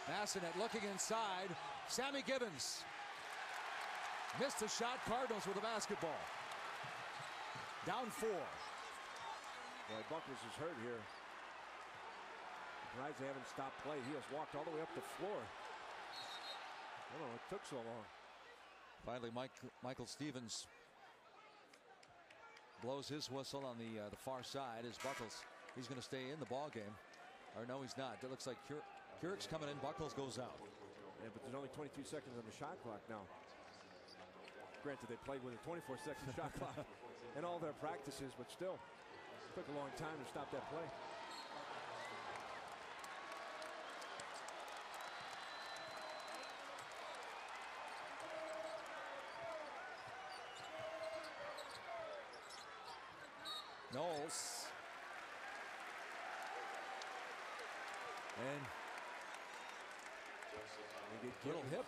Speaker 1: Massenet looking inside. Sammy Gibbons missed the shot. Cardinals with the basketball. Down 4.
Speaker 2: Boy, Buckles is hurt here. Surprised they haven't stopped play. He has walked all the way up the floor. I don't know, it took so long.
Speaker 1: Finally, Michael Stevens blows his whistle on the far side as Buckles. He's going to stay in the ball game. Or no, he's not. It looks like Keurig's coming in. Buckles goes out.
Speaker 2: Yeah, but there's only 22 seconds on the shot clock now. Granted, they played with a 24-second shot clock in all their practices, but still, it took a long time to stop that play.
Speaker 1: Knowles. And little hip.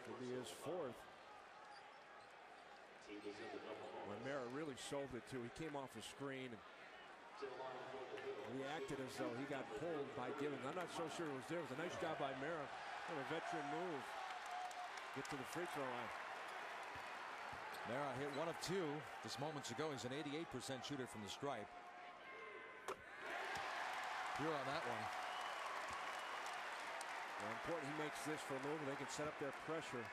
Speaker 2: Could be his 4th. Mara really sold it too. He came off the screen and reacted as though he got pulled by Gibbons. I'm not so sure it was there. It was a nice job by Mara. A veteran move. Get to the free throw line.
Speaker 1: Mara hit 1 of 2 just moments ago. He's an 88% shooter from the stripe. Pure on that one.
Speaker 2: Well, important he makes this for Louisville. They can set up their pressure.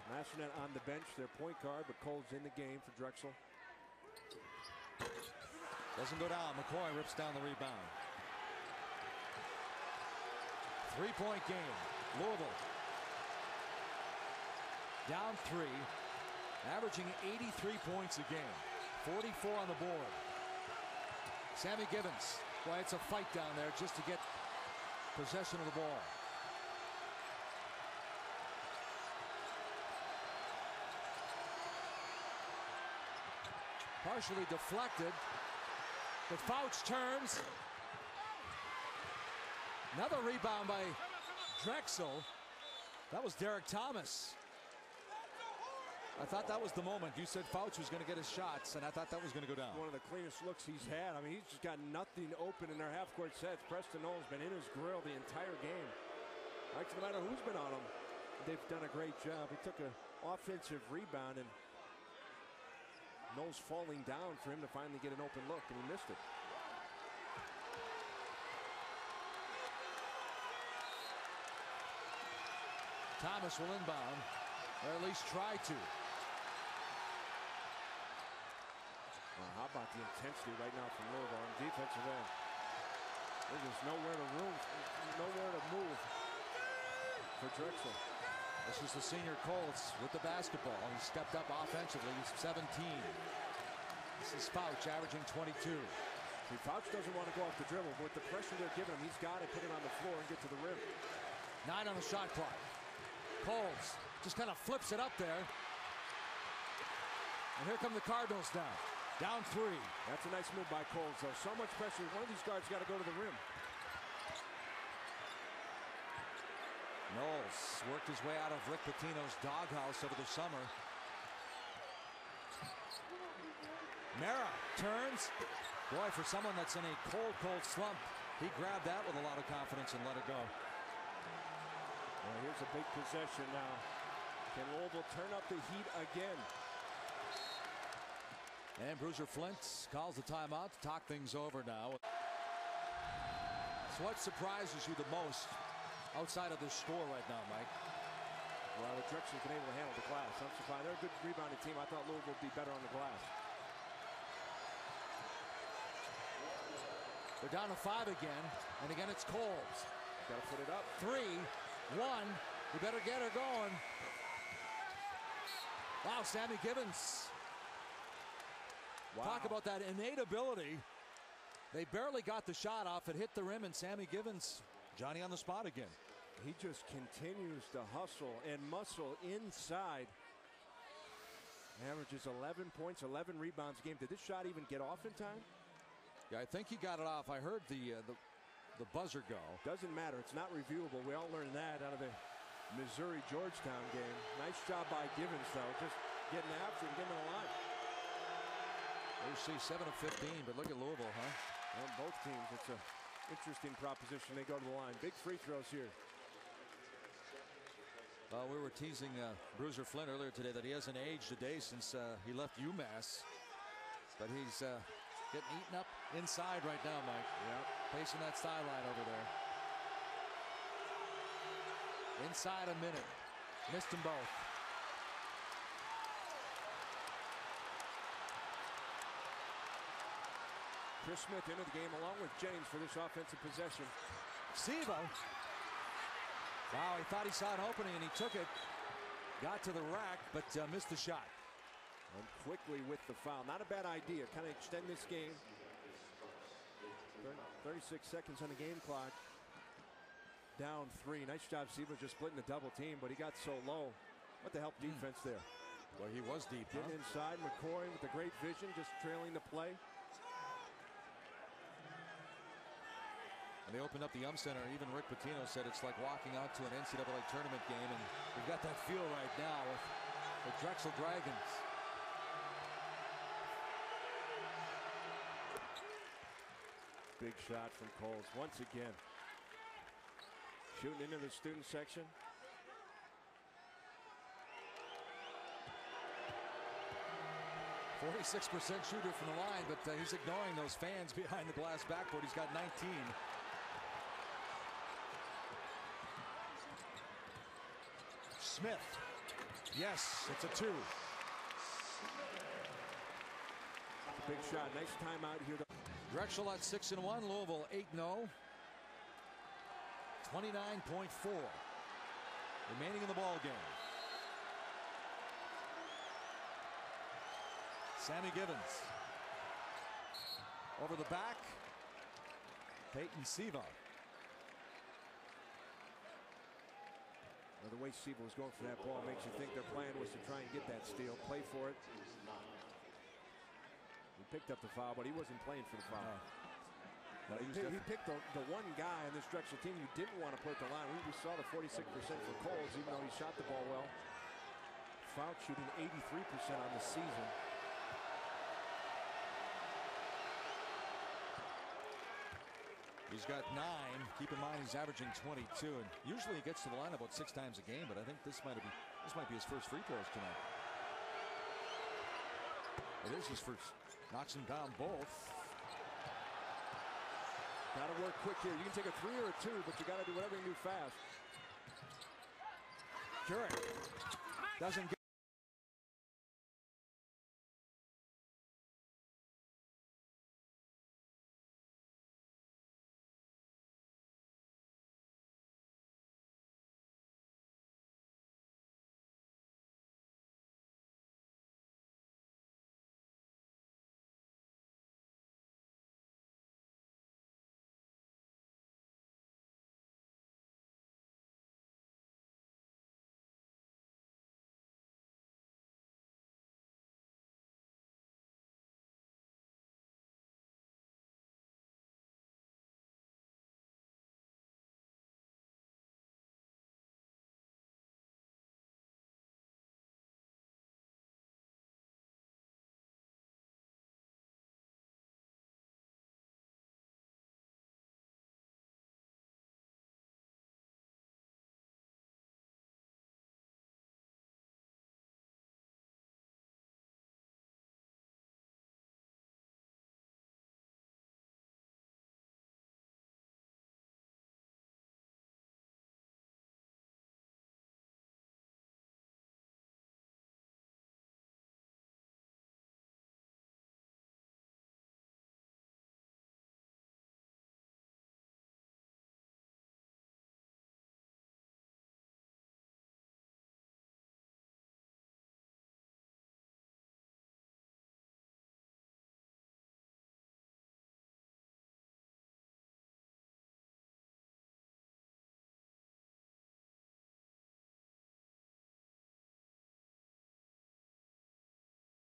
Speaker 2: Massenet on the bench, their point guard, but Cole's in the game for Drexel.
Speaker 1: Doesn't go down. McCoy rips down the rebound. 3-point game. Louisville down 3, averaging 83 points a game, 44 on the board. Sammy Gibbons, boy, it's a fight down there just to get possession of the ball. Partially deflected, but Fouch turns. Another rebound by Drexel. That was Derek Thomas. I thought that was the moment. You said Fouch was going to get his shots, and I thought that was going to go down.
Speaker 2: One of the cleanest looks he's had. I mean, he's just got nothing open in their half-court sets. Preston Knowles been in his grill the entire game. Actually, no matter who's been on him, they've done a great job. He took an offensive rebound, and Knowles falling down for him to finally get an open look, and he missed it.
Speaker 1: Thomas will inbound, or at least try to.
Speaker 2: Well, how about the intensity right now from Louisville on the defensive end? There's just nowhere to move for Drexel.
Speaker 1: This is the senior Colds with the basketball. He stepped up offensively. He's 17. This is Fouch averaging 22.
Speaker 2: See, Fouch doesn't want to go off the dribble, but with the pressure they're giving him, he's got to put it on the floor and get to the rim.
Speaker 1: 9 on the shot clock. Colds just kind of flips it up there. And here come the Cardinals down. Down 3.
Speaker 2: That's a nice move by Colds, though. So much pressure. One of these guards got to go to the rim.
Speaker 1: Knowles worked his way out of Rick Pitino's doghouse over the summer. Mara turns. Boy, for someone that's in a cold slump, he grabbed that with a lot of confidence and let it go.
Speaker 2: Well, here's a big possession now. Can Louisville turn up the heat again?
Speaker 1: And Bruiser Flint calls the timeout to talk things over now. So what surprises you the most outside of the score right now, Mike?
Speaker 2: Well, the Drexel's been able to handle the glass. I'm surprised. They're a good rebounding team. I thought Louisville would be better on the glass.
Speaker 1: They're down to 5 again, and again it's Colds.
Speaker 2: Got to put it up.
Speaker 1: 3, 1. You better get her going. Wow, Sammy Gibbons.
Speaker 2: Wow.
Speaker 1: Talk about that innate ability. They barely got the shot off. It hit the rim, and Sammy Gibbons, Johnny on the spot again.
Speaker 2: He just continues to hustle and muscle inside. Averages 11 points, 11 rebounds a game. Did this shot even get off in time?
Speaker 1: Yeah, I think he got it off. I heard the buzzer go.
Speaker 2: Doesn't matter. It's not reviewable. We all learned that out of the Missouri-Georgetown game. Nice job by Gibbons, though. Just getting after and getting in the line.
Speaker 1: You see 7 of 15, but look at Louisville, huh?
Speaker 2: On both teams, it's an interesting proposition. They go to the line. Big free throws here.
Speaker 1: Well, we were teasing Bruiser Flint earlier today that he hasn't aged a day since he left UMass. But he's getting eaten up inside right now, Mike.
Speaker 2: Yep.
Speaker 1: Pacing that sideline over there. Inside a minute. Missed them both.
Speaker 2: Chris Smith into the game along with Jennings for this offensive possession.
Speaker 1: Siva. Wow, he thought he saw an opening and he took it. Got to the rack, but missed the shot.
Speaker 2: And quickly with the foul. Not a bad idea. Kind of extend this game. 36 seconds on the game clock. Down 3. Nice job, Siva, just splitting the double team, but he got so low. What the help defense there.
Speaker 1: Well, he was deep,
Speaker 2: Getting inside. McCoy with the great vision, just trailing the play.
Speaker 1: And they opened up the Center. Even Rick Pitino said it's like walking out to an NCAA tournament game, and we've got that feel right now with the Drexel Dragons.
Speaker 2: Big shot from Colds once again. Shooting into the student section.
Speaker 1: .46% shooter from the line, but he's ignoring those fans behind the glass backboard. He's got 19. Smith. Yes, it's a 2.
Speaker 2: Big shot. Nice timeout here.
Speaker 1: Drexel at 6-1. Louisville 8-0. 29.4. remaining in the ball game. Sammy Givens over the back. Peyton Siva.
Speaker 2: Well, the way Siva was going for that ball makes you think their plan was to try and get that steal, play for it. He picked up the foul, but he wasn't playing for the foul.
Speaker 1: No,
Speaker 2: he picked the one guy on this Drexel team you didn't want to put the line. We saw the 46% for Colds, even though he shot the ball well. Foul shooting 83% on the season.
Speaker 1: He's got 9. Keep in mind he's averaging 22, and usually he gets to the line about 6 times a game. But I think this might be his first free throws tonight. It is his first. Knocks him down both.
Speaker 2: Got to work quick here. You can take a 3 or a 2, but you got to do whatever you do fast.
Speaker 1: Curran doesn't get